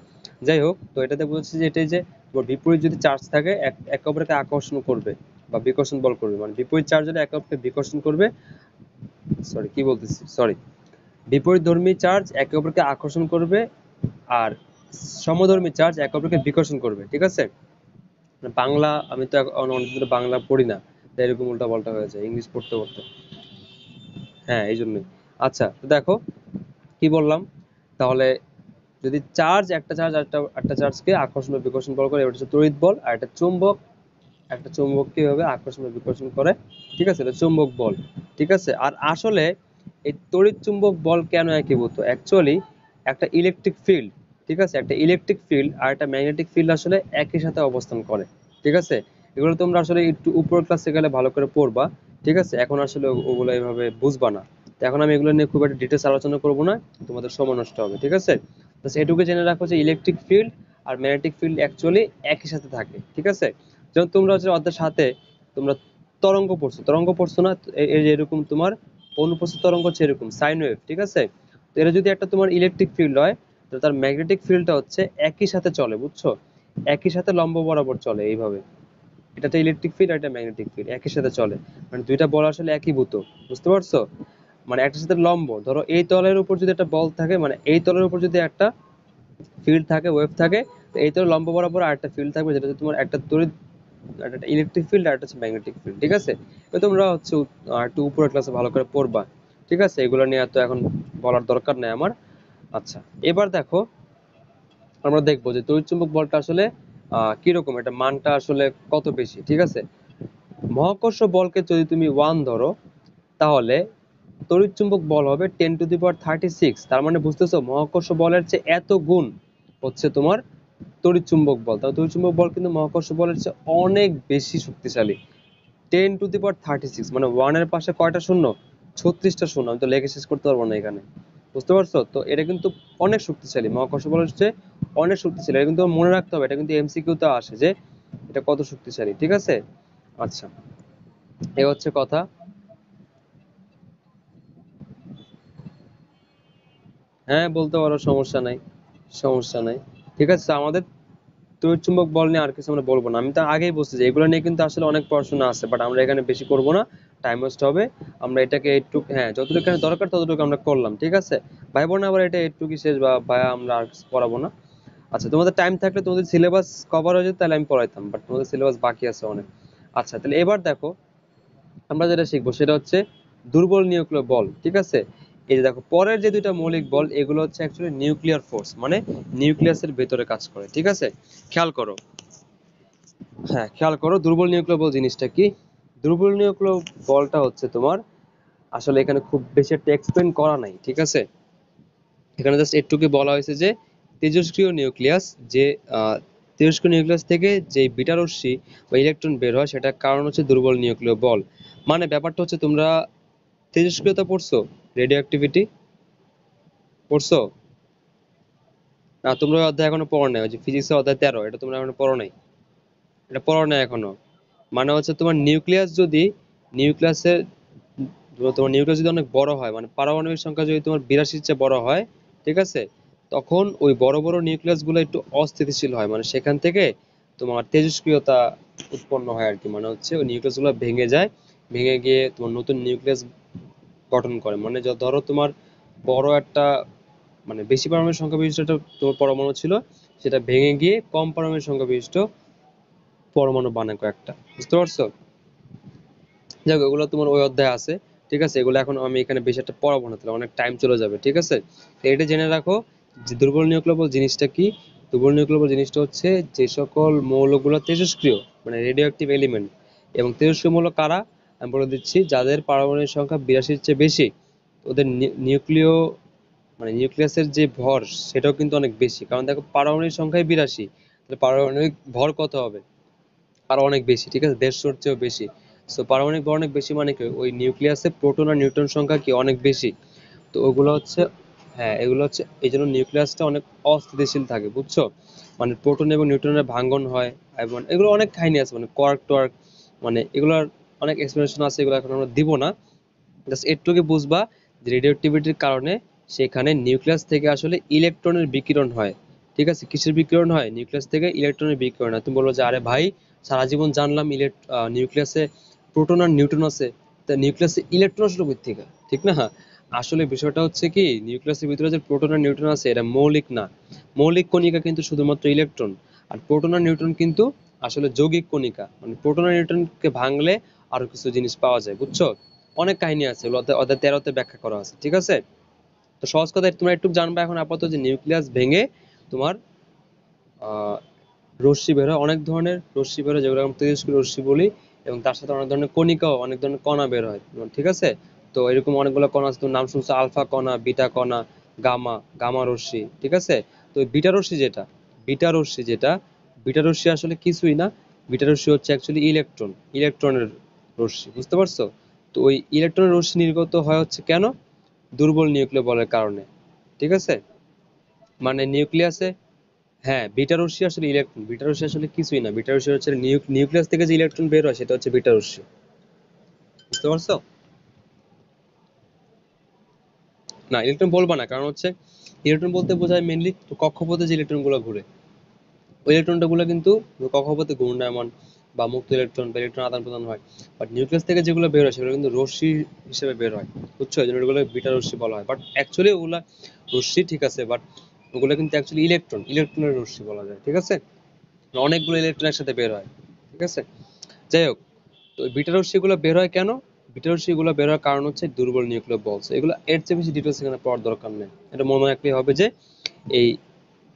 যাই হোক, তো এটাতে বুঝাচ্ছি যে এটাই যে তোমার বিপরীত যদি চার্জ থাকে একে অপরকে আকর্ষণ করবে বা বিকর্ষণ বল করবে, মানে বিপরীত চার্জ যদি একে অপরকে বিকর্ষণ করবে, সরি কি বলতেছি, সরি, বিপরীত ধর্মী চার্জ একে অপরকে আকর্ষণ করবে আর সমধর্মী চার্জ একে অপরকে বিকর্ষণ করবে। ঠিক আছে, বাংলা আমি তো অনেকদিন ধরে বাংলা পড়ি না, তাই এরকম উল্টা পাল্টা হয়ে যায় ইংলিশ পড়তে পড়তে। হ্যাঁ, এই জন্যই। আচ্ছা, তো দেখো কি বললাম তাহলে, যদি চার্জ একটা চার্জ একটা চার্জকে আকর্ষণ বা বিকর্ষণ বল করে, এটা হচ্ছে তড়িৎ বল। আর একটা চুম্বক, একটা চুম্বক কিভাবে আকর্ষণ বা বিকর্ষণ করে, ঠিক আছে, এটা চুম্বক বল। ঠিক আছে, আর আসলে এই তড়িৎ চুম্বক বল কেন একীভূত, অ্যাকচুয়ালি একটা ইলেকট্রিক ফিল্ড, ঠিক আছে, একটা ইলেকট্রিক ফিল্ড আর একটা ম্যাগনেটিক ফিল্ড আসলে একই সাথে অবস্থান করে। ঠিক আছে, এগুলো তোমরা আসলে একটু উপর ক্লাসে গেলে ভালো করে পড়বা। ঠিক আছে, এখন আসলে ওগুলো এইভাবে বুঝবা না। তো এখন আমি এগুলো নিয়ে খুব একটা ডিটেলস আলোচনা করবো না, তোমাদের সময় নষ্ট হবে। ঠিক আছে, তো এটুকু জেনে রাখো যে ইলেকট্রিক ফিল্ড আর ম্যাগনেটিক ফিল্ড অ্যাকচুয়ালি একই সাথে থাকে। ঠিক আছে, যেমন তোমরা হচ্ছে অর্ধের সাথে তোমরা তরঙ্গ পড়ছো না, এই যে এরকম তোমার অনুপস্থিত তরঙ্গ হচ্ছে এরকম সাইন ওয়েভ। ঠিক আছে, তো এটা যদি একটা তোমার ইলেকট্রিক ফিল্ড হয়, তো তার ম্যাগনেটিক ফিল্ডটা হচ্ছে একই সাথে চলে, বুঝছো, একই সাথে লম্ব বরাবর চলে এইভাবে। এটা একটা ইলেকট্রিক ফিল্ড আর একটা ম্যাগনেটিক ফিল্ড একই সাথে চলে, মানে দুইটা বল আসলে একীভূত। বুঝতে পারছো, মানে একটার সাথে লম্ব, ধরো এই তলের উপর যদি একটা বল থাকে, মানে এই তলের উপর যদি একটা ফিল্ড থাকে, ওয়েভ থাকে, তো এই তলের লম্ব বরাবর আর একটা ফিল্ড থাকবে, যেটা হচ্ছে তোমার একটা তড়িৎ, একটা ইলেকট্রিক ফিল্ড আর একটা হচ্ছে ম্যাগনেটিক ফিল্ড। ঠিক আছে, তো তোমরা হচ্ছে একটু উপরের ক্লাসে ভালো করে পড়বা। ঠিক আছে, এগুলো নিয়ে তো এখন বলার দরকার নেই আমার। আচ্ছা, এবার দেখো আমরা দেখবো যে তড়িৎচুম্বক বলটা আসলে কিরকম, এটা মানটা আসলে কত বেশি। ঠিক আছে, মহাকর্ষ বলকে যদি তুমি 1 ধরো, তাহলে তড়িৎচুম্বক বল হবে 10⁻36। তার মানে বুঝতেছো মহাকর্ষ বলের চেয়ে এত গুণ হচ্ছে তোমার তড়িৎচুম্বক বল। তাহলে তড়িৎচুম্বক বল কিন্তু মহাকর্ষ বলের চেয়ে অনেক বেশি শক্তিশালী। 10⁻36 মানে 1 এর পাশে কয়টা শূন্য, 36টা শূন্য। আমি তো লেখে শেষ করতে পারবো না এখানে। বুঝতে পারছো, তো এটা কিন্তু অনেক শক্তিশালী, মহাকর্ষ বলের চেয়ে অনেক শক্তিশালী। এটা কিন্তু মনে রাখতে হবে, এটা কিন্তু এমসিকিউ তে আসে যে এটা কত শক্তিশালী। ঠিক আছে, আচ্ছা, এ হচ্ছে কথা। হ্যাঁ বলতে পারো, সমস্যা নাই, সমস্যা নাই। ঠিক আছে, আমাদের তড়িৎ চুম্বক বল নিয়ে আর কিছু আমরা বলবো না। আমি তো আগেই বলছি যে এগুলো নিয়ে কিন্তু আসলে অনেক পড়াশোনা আছে, বাট আমরা এখানে বেশি করব না, টাইম ওয়েস্ট হবে। আমরা এটাকে একটু, হ্যাঁ যতটুকু এখানে দরকার ততটুকু আমরা করলাম, ঠিক আছে। ভাই বোন আবার এটা একটুকি শেষ, বা ভাই আমরা আর কিছু পড়াবো না। আচ্ছা, তোমাদের টাইম থাকলে তোমাদের সিলেবাস কভার হয়ে যেত তাহলে আমি পড়াইতাম, বাট তোমাদের সিলেবাস বাকি আছে অনেক। আচ্ছা, তাহলে এবার দেখো আমরা যেটা শিখবো সেটা হচ্ছে দুর্বল নিউক্লিয় বল, ঠিক আছে। এই যে দেখো পরের যে দুইটা মৌলিক বল, এগুলো হচ্ছে অ্যাকচুয়ালি নিউক্লিয়ার ফোর্স, মানে নিউক্লিয়াসের ভেতরে কাজ করে, ঠিক আছে। খেয়াল করো, হ্যাঁ খেয়াল করো দুর্বল নিউক্লিয় বল জিনিসটা কি। দুর্বল নিউক্লিয় বলটা হচ্ছে তোমার, আসলে এখানে খুব বেশি একটা এক্সপ্লেন করা নাই, ঠিক আছে। এখানে জাস্ট একটুকে বলা হয়েছে যে তেজস্ক্রিয় নিউক্লিয়াস, যে আহ, তেজস্ক্রিয় নিউক্লিয়াস থেকে যে বিটা রশ্মি বা ইলেকট্রন বের হয়, সেটার কারণ হচ্ছে দুর্বল নিউক্লিয় বল। মানে ব্যাপারটা হচ্ছে, তোমরা তেজস্ক্রিয়তা পড়ছো, রেডিও অ্যাক্টিভিটি পড়ছো না? তোমরা ওই অধ্যায় এখনো পড়ো নাই, ওই যে ফিজিক্সের অধ্যায় 13, এটা তোমরা এখনো পড়ো নাই, এটা পড়ো নাই এখনো। মানে হচ্ছে তোমার নিউক্লিয়াস যদি, নিউক্লিয়াসের, তোমার নিউক্লিয়াস যদি অনেক বড় হয়, মানে পারমাণবিক সংখ্যা যদি তোমার 82 চেয়ে বড় হয়, ঠিক আছে, তখন ওই বড় বড় নিউক্লিয়াস গুলো একটু অস্থিতিশীল হয়, মানে সেখান থেকে তোমার তেজস্ক্রিয়তা উৎপন্ন হয় আর কি। মানে হচ্ছে ওই নিউক্লিয়াস গুলো ভেঙে যায়, ভেঙে গিয়ে তোমার নতুন নিউক্লিয়াস গঠন করে। মানে ধরো তোমার বড় একটা, মানে বেশি পারমাণবিক সংখ্যা বিশিষ্ট একটা তোমার পরমাণু ছিল, সেটা ভেঙে গিয়ে কম পারমাণবিক সংখ্যা বিশিষ্ট পরমাণু বানায় কয়েকটা, বুঝতে পারছো? যাক, ওগুলো তোমার ওই অধ্যায়ে আছে, ঠিক আছে। এগুলো এখন আমি এখানে বেশি একটা পড়াবো না, তাহলে অনেক টাইম চলে যাবে, ঠিক আছে। তো এটা জেনে রাখো যে দুর্বল নিউক্লিয় বল জিনিসটা কি। দুর্বল নিউক্লিয় বল জিনিসটা হচ্ছে যে সকল মৌলগুলো তেজস্ক্রিয়, মানে রেডিও অ্যাক্টিভ এলিমেন্ট, এবং তেজস্ক্রিয় মৌল কারা আমি বলে দিচ্ছি, যাদের পারমাণবিক সংখ্যা 82-র চেয়ে বেশি, ওদের নিউক্লিয়, মানে নিউক্লিয়াসের যে ভর সেটাও কিন্তু অনেক বেশি। কারণ দেখো পারমাণবিক সংখ্যাই 82, তাহলে পারমাণবিক ভর কত হবে? আরো অনেক বেশি, ঠিক আছে, 150-র চেয়েও বেশি। সো পারমাণবিক ভর অনেক বেশি মানে কি, ওই নিউক্লিয়াসে প্রোটন আর নিউট্রন সংখ্যা কি অনেক বেশি। তো ওগুলো হচ্ছে, হ্যাঁ এগুলো হচ্ছে এই জন্য নিউক্লিয়াসটা অনেক অস্থিতিশীল থাকে, বুঝছো। মানে প্রোটন এবং নিউট্রনের ভাঙ্গন হয়, এবং এগুলো অনেক কাহিনী আছে, মানে কোয়ার্ক টোয়ার্ক, মানে এগুলোর অনেক এক্সপ্লেনেশন আছে, এগুলো এখন আমরা দিব না। জাস্ট একটুকে বুঝবা যে রেডিওঅ্যাক্টিভিটির কারণে সেখানে নিউক্লিয়াস থেকে আসলে ইলেকট্রনের বিকিরণ হয়, ঠিক আছে। কিসের বিকিরণ হয়? নিউক্লিয়াস থেকে ইলেকট্রনের বিকিরণ হয়। তুমি বলবো যে আরে ভাই, সারা জীবন জানলাম নিউক্লিয়াসে প্রোটন আর নিউট্রন আছে, তা নিউক্লিয়াসে ইলেকট্রন আসলো কই থেকে, ঠিক না? আসলে বিষয়টা হচ্ছে কি, নিউক্লিয়াসের ভিতরে যে প্রোটন আর নিউট্রন আছে এটা মৌলিক না। মৌলিক কণিকা কিন্তু শুধুমাত্র ইলেকট্রন, আর প্রোটন আর নিউট্রন কিন্তু আসলে যৌগিক কণিকা। মানে প্রোটন আর নিউট্রনকে ভাঙলে আরো কিছু জিনিস পাওয়া যায়, বুঝছো। অনেক কাহিনী আছে, ওগুলো অধ্যায় অধ্যায় 13-তে ব্যাখ্যা করা আছে, ঠিক আছে। তো সহজ কথায় তোমরা একটু জানবা এখন আপাতত, যে নিউক্লিয়াস ভেঙে তোমার আহ রশ্মি বের হয়, অনেক ধরনের রশ্মি বের হয়, যেগুলো আমরা তেজস্ক্রিয় রশ্মি বলি, এবং তার সাথে অনেক ধরনের কণিকাও, অনেক ধরনের কণা বের হয়, ঠিক আছে। তো এরকম অনেকগুলো কণা আছে, তুমি নাম শুনছো, আলফা কণা, বিটা কণা, গামা, গামা রশ্মি, ঠিক আছে। তো বিটা রশ্মি যেটা, বিটা রশ্মি যেটা, বিটা রশ্মি আসলে কিছুই না। বিটা রশ্মি হচ্ছে অ্যাকচুয়ালি ইলেকট্রন, ইলেকট্রনের রশ্মি, বুঝতে পারছো? তো ওই ইলেকট্রনের রশ্মি নির্গত হয় হচ্ছে কেন? দুর্বল নিউক্লিয় বলের কারণে, ঠিক আছে। মানে নিউক্লিয়াসে, হ্যাঁ বিটা রশ্মি আসলে ইলেকট্রন, বিটা রশ্মি আসলে কিছুই না। বিটা রশ্মি হচ্ছে নিউক্লিয়াস থেকে যে ইলেকট্রন বের হয় সেটা হচ্ছে বিটা রশ্মি, বুঝতে পারছো? না ইলেকট্রন বলবা না, কারণ হচ্ছে ইলেকট্রন বলতে বোঝায় মেইনলি কক্ষপথে যে ইলেকট্রন গুলো ঘুরে, ওই ইলেকট্রনটা গুলো কিন্তু কক্ষপথে ঘূর্ণায়মান বা মুক্ত ইলেকট্রন বা ইলেকট্রন আদান প্রদান হয়। বাট নিউক্লিয়াস থেকে যেগুলো বের হয় সেগুলো কিন্তু রশ্মি হিসেবে বের হয়, বুঝছো, এই জন্য এগুলো বিটা রশ্মি বলা হয়। বাট অ্যাকচুয়ালি ওগুলা রশ্মি, ঠিক আছে, বাট ওগুলো কিন্তু অ্যাকচুয়ালি ইলেকট্রন, ইলেকট্রনের রশ্মি বলা যায়, ঠিক আছে। অনেকগুলো ইলেকট্রন একসাথে বের হয়, ঠিক আছে। যাই হোক, তো বিটা রশ্মিগুলো বের হয় কেন? বিটা রশ্মিগুলো বের হওয়ার কারণ হচ্ছে দুর্বল নিউক্লিয় বলস। এগুলো এর চেয়ে বেশি ডিটেলস এখানে পড়ার দরকার নেই, এটা মনে রাখলেই হবে যে এই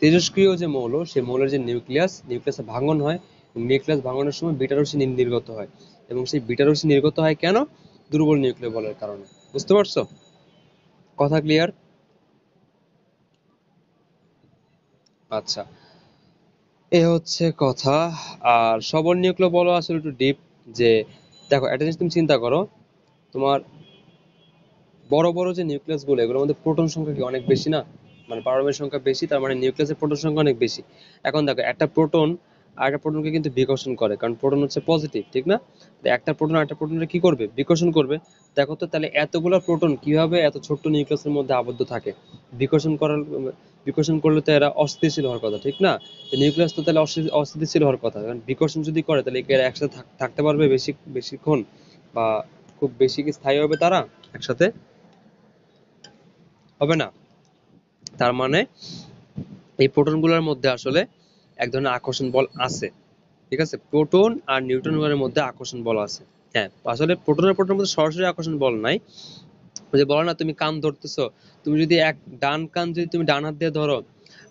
তেজস্ক্রিয় যে মৌল, সেই মৌলের যে নিউক্লিয়াস, নিউক্লিয়াসে ভাঙন হয়, নিউক্লিয়াস ভাঙনের সময় বিটা রশ্মি নির্গত হয়, এবং সেই বিটা রশ্মি নির্গত হয় কেন? দুর্বল নিউক্লিয় বলের কারণে, বুঝতে পারছো? কথা ক্লিয়ার? আচ্ছা, এ হচ্ছে কথা। আর সবল নিউক্লিয় বল আসলে একটু ডিপ, যে দেখো একটা জিনিস তুমি চিন্তা করো, তোমার বড় বড় যে নিউক্লিয়াস গুলো, এগুলোর মধ্যে প্রোটন সংখ্যা কি অনেক বেশি না? মানে পারমাণবিক সংখ্যা বেশি, তার মানে নিউক্লিয়াসের প্রোটন সংখ্যা অনেক বেশি। এখন দেখো একটা প্রোটন আর একটা প্রোটনকে কিন্তু বিকর্ষণ করে, কারণ প্রোটন হচ্ছে পজিটিভ, ঠিক না? তো একটা প্রোটন একটা প্রোটনের কি করবে, বিকর্ষণ করবে। দেখো তো তাহলে এতগুলো প্রোটন কিভাবে এত ছোট্ট নিউক্লিয়াসের মধ্যে আবদ্ধ থাকে? বিকর্ষণ করার বিকর্ষণ করলে তো এরা অস্থিতিশীল হওয়ার কথা, ঠিক না? নিউক্লিয়াস তো তাহলে অস্থিতিশীল হওয়ার কথা, কারণ বিকর্ষণ যদি করে তাহলে কি এরা একসাথে থাকতে পারবে বেশিক্ষণ, বা খুব বেশি কি স্থায়ী হবে তারা একসাথে? হবে না। তার মানে এই প্রোটনগুলোর মধ্যে আসলে এক ধরনের আকর্ষণ বল আছে, ঠিক আছে? প্রোটন আর নিউট্রনের মধ্যে আকর্ষণ বল আছে। হ্যাঁ, আসলে প্রোটনের প্রোটনের মধ্যে সরাসরি আকর্ষণ বল নাই। ওই যে বলো না, তুমি কান ধরতেছো, তুমি যদি ডান কান যদি তুমি ডান হাত দিয়ে ধরো,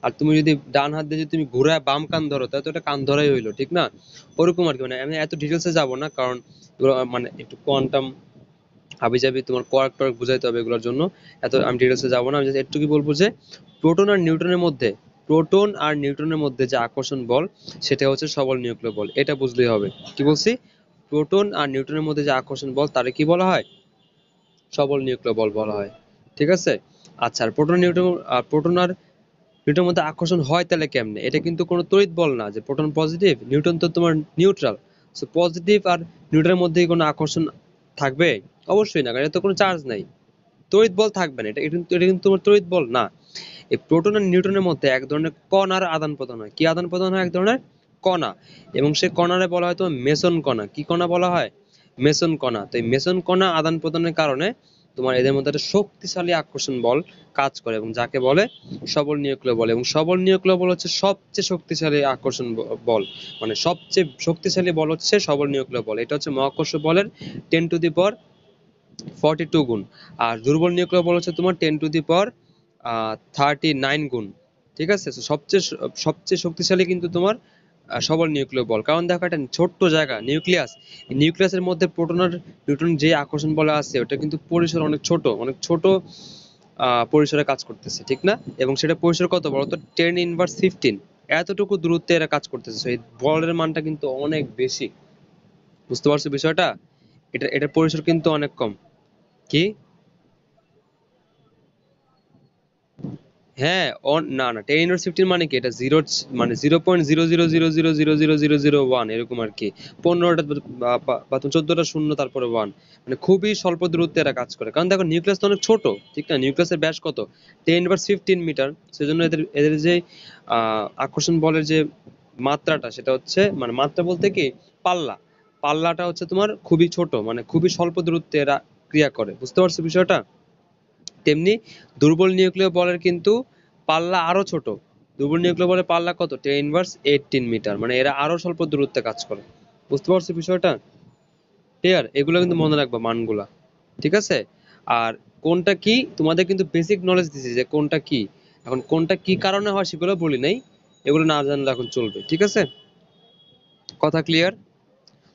আর তুমি যদি ডান হাত দিয়ে যদি তুমি ঘুরায় বাম কান ধরো, তাহলে তো এটা কান ধরাই হইলো, ঠিক না? ওরকম আর কি। মানে আমি এত ডিটেলসে যাব না, কারণ এগুলো মানে একটু কোয়ান্টাম হাবিজাবি, তোমার কোয়ার্ক টোয়ার্ক বুঝাইতে হবে এগুলোর জন্য। এত আমি ডিটেলসে যাব না, আমি জাস্ট একটুকুই বলবো যে প্রোটন আর নিউট্রনের মধ্যে যে আকর্ষণ বল, সেটা হচ্ছে সবল নিউক্লিয় বল। এটা বুঝলেই হবে। কি বলছি? প্রোটন আর নিউট্রনের মধ্যে যে আকর্ষণ বল তারে কি বলা হয়? সবল নিউক্লিয় বল বলা হয়, ঠিক আছে? আচ্ছা, আর প্রোটন আর নিউট্রনের মধ্যে আকর্ষণ হয় তাহলে কেমনে? এটা কিন্তু কোনো তড়িৎ বল না যে প্রোটন পজিটিভ, নিউট্রন তো তোমার নিউট্রাল। সো পজিটিভ আর নিউট্রনের মধ্যে কি কোনো আকর্ষণ থাকবে? অবশ্যই না, কারণ এর তো কোনো চার্জ নাই। তড়িৎ বল থাকবে না, এটা কিন্তু তোমার তড়িৎ বল না। এই প্রোটন আর নিউট্রনের মধ্যে এক ধরনের কণার আদান প্রদান হয়। কি আদান প্রদান হয়? এক ধরনের কণা। এবং সেই কণারে বলা হয় তোমার মেসন কণা। কি কণা বলা হয়? মেসন কণা। তো এই মেসন কণা আদান প্রদানের কারণে তোমার এদের মধ্যে একটা শক্তিশালী আকর্ষণ বল কাজ করে, এবং যাকে বলে সবল নিউক্লিয় বল। এবং সবল নিউক্লিয় বল হচ্ছে সবচেয়ে শক্তিশালী আকর্ষণ বল। মানে সবচেয়ে শক্তিশালী বল হচ্ছে সবল নিউক্লিয় বল। এটা হচ্ছে মহাকর্ষ বলের 10^42 গুণ। আর দুর্বল নিউক্লিয় বল হচ্ছে তোমার 10^39 গুণ। ঠিক আছে? তো সবচেয়ে সবচেয়ে শক্তিশালী কিন্তু তোমার সবল নিউক্লিয় বল। কারণ দেখো, একটা ছোট্ট জায়গা নিউক্লিয়াস, নিউক্লিয়াসের মধ্যে প্রোটন আর নিউট্রন যে আকর্ষণ বল আছে, ওটা কিন্তু পরিসর অনেক ছোট পরিসরে কাজ করতেছে, ঠিক না? এবং সেটা পরিসর কত বলতো? 10^15। এতটুকু দূরত্বে এরা কাজ করতেছে। এই বলের মানটা কিন্তু অনেক বেশি। বুঝতে পারছো বিষয়টা? এটার পরিসর কিন্তু অনেক কম। কি? হ্যাঁ, না না, 10^15 মানে কি? এটা জিরো, মানে 0.000000001 এরকম আর কি। 15টা বা 14টা শূন্য তারপরে ওয়ান। মানে খুবই স্বল্প দূরত্বে এরা কাজ করে, কারণ দেখো নিউক্লিয়াস তো অনেক ছোট, ঠিক না? নিউক্লিয়াসের ব্যাস কত? 10^15 মিটার। সেজন্য এদের এদের যে আকর্ষণ বলের যে মাত্রাটা, সেটা হচ্ছে, মানে মাত্রা বলতে কি, পাল্লা, পাল্লাটা হচ্ছে তোমার খুবই ছোট, মানে খুবই স্বল্প দূরত্বে এরা ক্রিয়া করে। বুঝতে পারছো বিষয়টা? তেমনি দুর্বল নিউক্লিয় বলের কিন্তু পাল্লা আরো ছোট। দুর্বল নিউক্লিয় বলের পাল্লা কত? 10^18 মিটার। মানে এরা আরো স্বল্প দূরত্বে কাজ করে। বুঝতে পারছো বিষয়টা? ক্লিয়ার? এগুলো কিন্তু মনে রাখবা মানগুলা, ঠিক আছে? আর কোনটা কি, তোমাদের কিন্তু বেসিক নলেজ দিছি যে কোনটা কি। এখন কোনটা কি কারণে হয় সেগুলো বলি নাই, এগুলো না জানলে এখন চলবে, ঠিক আছে? কথা ক্লিয়ার?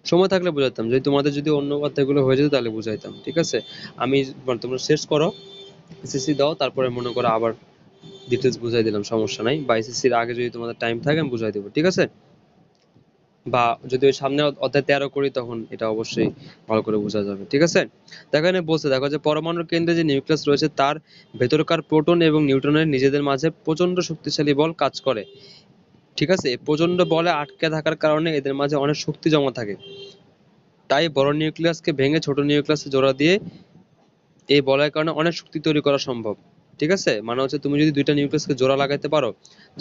সময় থাকলে বুঝাইতাম, যদি তোমাদের যদি অন্য কথাগুলো হয়ে যেত তাহলে বুঝাইতাম, ঠিক আছে? আমি, মানে তোমরা শেষ করো, এসএসসি দাও, তারপরে মনে করো আবার ডিটেলস বুঝাই দিলাম, সমস্যা নাই। বা এসএসসির আগে যদি তোমাদের টাইম থাকে আমি বুঝাই দেবো, ঠিক আছে? বা যদি ওই সামনে অধ্যায় 13 করি, তখন এটা অবশ্যই ভালো করে বোঝা যাবে, ঠিক আছে? দেখো এখানে বলছে, দেখো যে পরমাণুর কেন্দ্রে যে নিউক্লিয়াস রয়েছে তার ভেতরকার প্রোটন এবং নিউট্রনের নিজেদের মাঝে প্রচন্ড শক্তিশালী বল কাজ করে, ঠিক আছে? এই প্রচন্ড বলে আটকে থাকার কারণে এদের মাঝে অনেক শক্তি জমা থাকে। তাই বড় নিউক্লিয়াসকে ভেঙে ছোট নিউক্লিয়াসে জোড়া দিয়ে এই বলয়ের কারণে অনেক শক্তি তৈরি করা সম্ভব, ঠিক আছে? মানে হচ্ছে তুমি যদি দুইটা নিউক্লিয়াসকে জোড়া লাগাইতে পারো,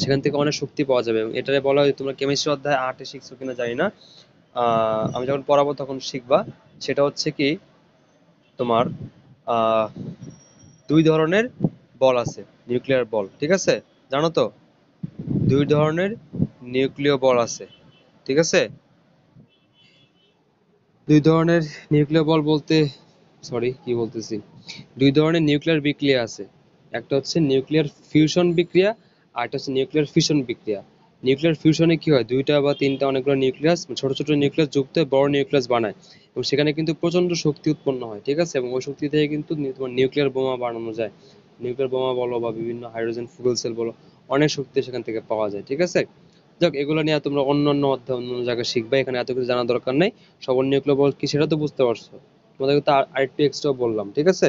সেখান থেকে অনেক শক্তি পাওয়া যাবে। এবং এটারে বলা হয়, তোমরা কেমিস্ট্রি অধ্যায় 8-এ শিখছো কিনা জানি না, আমি যখন পড়াবো তখন শিখবা। সেটা হচ্ছে কি, তোমার আহ দুই ধরনের বল আছে, নিউক্লিয়ার বল, ঠিক আছে? জানো তো, দুই ধরনের নিউক্লিয় বল আছে, ঠিক আছে? দুই ধরনের নিউক্লিয় বল বলতে, সরি কি বলতেছি, দুই ধরনের নিউক্লিয়ার বিক্রিয়া আছে। একটা হচ্ছে নিউক্লিয়ার ফিউশন বিক্রিয়া, আর একটা হচ্ছে নিউক্লিয়ার ফিশন বিক্রিয়া। নিউক্লিয়ার ফিউশনে কি হয়, দুইটা বা তিনটা অনেকগুলো নিউক্লিয়াস, ছোট ছোট নিউক্লিয়াস যুক্ত হয়ে বড় নিউক্লিয়াস বানায়, এবং সেখানে কিন্তু প্রচন্ড শক্তি উৎপন্ন হয়, ঠিক আছে? এবং ওই শক্তি থেকে কিন্তু তোমার নিউক্লিয়ার বোমা বানানো যায়। নিউক্লিয়ার বোমা বলো বা বিভিন্ন হাইড্রোজেন ফুয়েল সেল বলো, অনেক শক্তি সেখান থেকে পাওয়া যায়, ঠিক আছে? যাক, এগুলো নিয়ে তোমরা অন্যান্য অধ্যায় অন্য জায়গায় শিখবে, এখানে এত কিছু জানার দরকার নেই। সবল নিউক্লিয় বল কি সেটা তো বুঝতে পারছো। তোমাদেরকে তো আরেকটু এক্সট্রা বললাম, ঠিক আছে?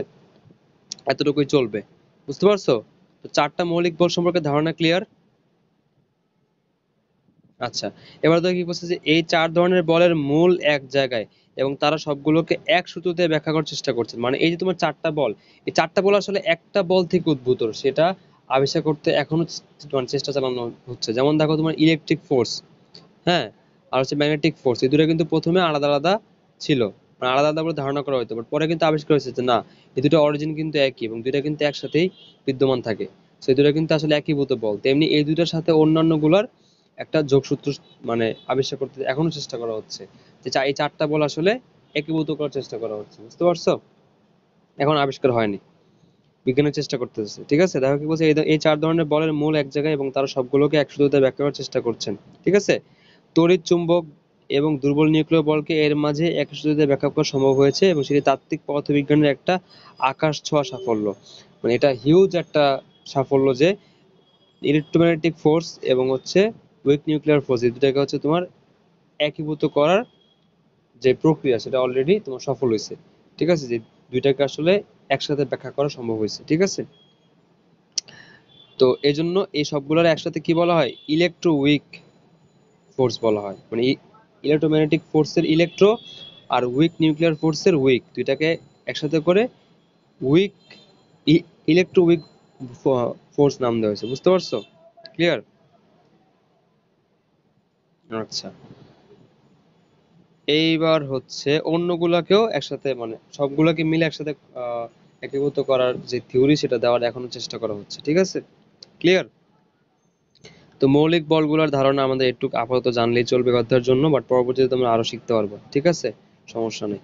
এতটুকুই চলবে। বুঝতে পারছো? তো চারটা মৌলিক বল সম্পর্কে ধারণা ক্লিয়ার? আচ্ছা, এবার তো কি বলছে যে এই চার ধরনের বলের মূল এক জায়গায় এবং তারা সবগুলোকে এক সূত্রতে ব্যাখ্যা করার চেষ্টা করছেন। মানে এই যে তোমার চারটা বল, এই চারটা বল আসলে একটা বল থেকে উদ্ভূত, সেটা আবিষ্কার করতে এখনো মানে চেষ্টা চালানো হচ্ছে। যেমন দেখো তোমার ইলেকট্রিক ফোর্স, হ্যাঁ, আর হচ্ছে ম্যাগনেটিক ফোর্স, এই দুটো কিন্তু প্রথমে আলাদা আলাদা ছিল, মানে আলাদা আলাদা বলে ধারণা করা হতো, বাট পরে কিন্তু আবিষ্কার হয়েছে যে না, এই দুটো অরিজিন কিন্তু একই এবং দুইটা কিন্তু একসাথেই বিদ্যমান থাকে। সেই দুটো কিন্তু আসলে একীভূত বল। তেমনি এই দুইটার সাথে অন্যান্য গুলার একটা যোগসূত্র মানে আবিষ্কার করতে এখনো চেষ্টা করা হচ্ছে, যে এই চারটা বল আসলে একীভূত করার চেষ্টা করা হচ্ছে, বুঝতে পারছো? এখন আবিষ্কার হয়নি, বিজ্ঞানের চেষ্টা করতেছে। ঠিক আছে, দেখো কি বলছে, এই চার ধরনের বলের মূল এক জায়গায় এবং তারা সবগুলোকে এক সূত্রতে ব্যাখ্যা করার চেষ্টা করছেন। ঠিক আছে, তড়িৎ চুম্বক এবং দুর্বল নিউক্লিয় বলকে এর মাঝে এক সূত্রে ব্যাখ্যা করা সম্ভব হয়েছে এবং সেটি তাত্ত্বিক পদার্থবিজ্ঞানের একটা আকাশ ছোঁয়া সাফল্য। মানে এটা হিউজ একটা সাফল্য যে ইলেকট্রোম্যাগনেটিক ফোর্স এবং হচ্ছে উইক নিউক্লিয়ার ফোর্স, এই দুটাকে হচ্ছে তোমার একীভূত করার যে প্রক্রিয়া সেটা অলরেডি তোমার সফল হয়েছে। ঠিক আছে, যে দুইটাকে আসলে একসাথে ব্যাখ্যা করা সম্ভব হয়েছে। ঠিক আছে, তো এই জন্য এই সবগুলোর একসাথে কি বলা হয়, ইলেকট্রো উইক ফোর্স বলা হয়। মানে ইলেকট্রোম্যাগনেটিক ফোর্সের ইলেকট্রো আর উইক নিউক্লিয়ার ফোর্সের উইক, দুইটাকে একসাথে করে উইক ইলেকট্রো উইক ফোর্স নাম দেওয়া হয়েছে, বুঝতে পারছো? ক্লিয়ার? আচ্ছা, এইবার হচ্ছে অন্যগুলাকেও একসাথে মানে সবগুলোকে মিলে একসাথে একীভূত করার যে থিওরি সেটা দেওয়ার এখনো চেষ্টা করা হচ্ছে। ঠিক আছে, ক্লিয়ার? তো মৌলিক বলগুলোর ধারণা আমাদের একটু আপাতত জানলেই চলবে কথার জন্য, বাট পরবর্তীতে তোমরা আরো শিখতে পারবে। ঠিক আছে, সমস্যা নেই।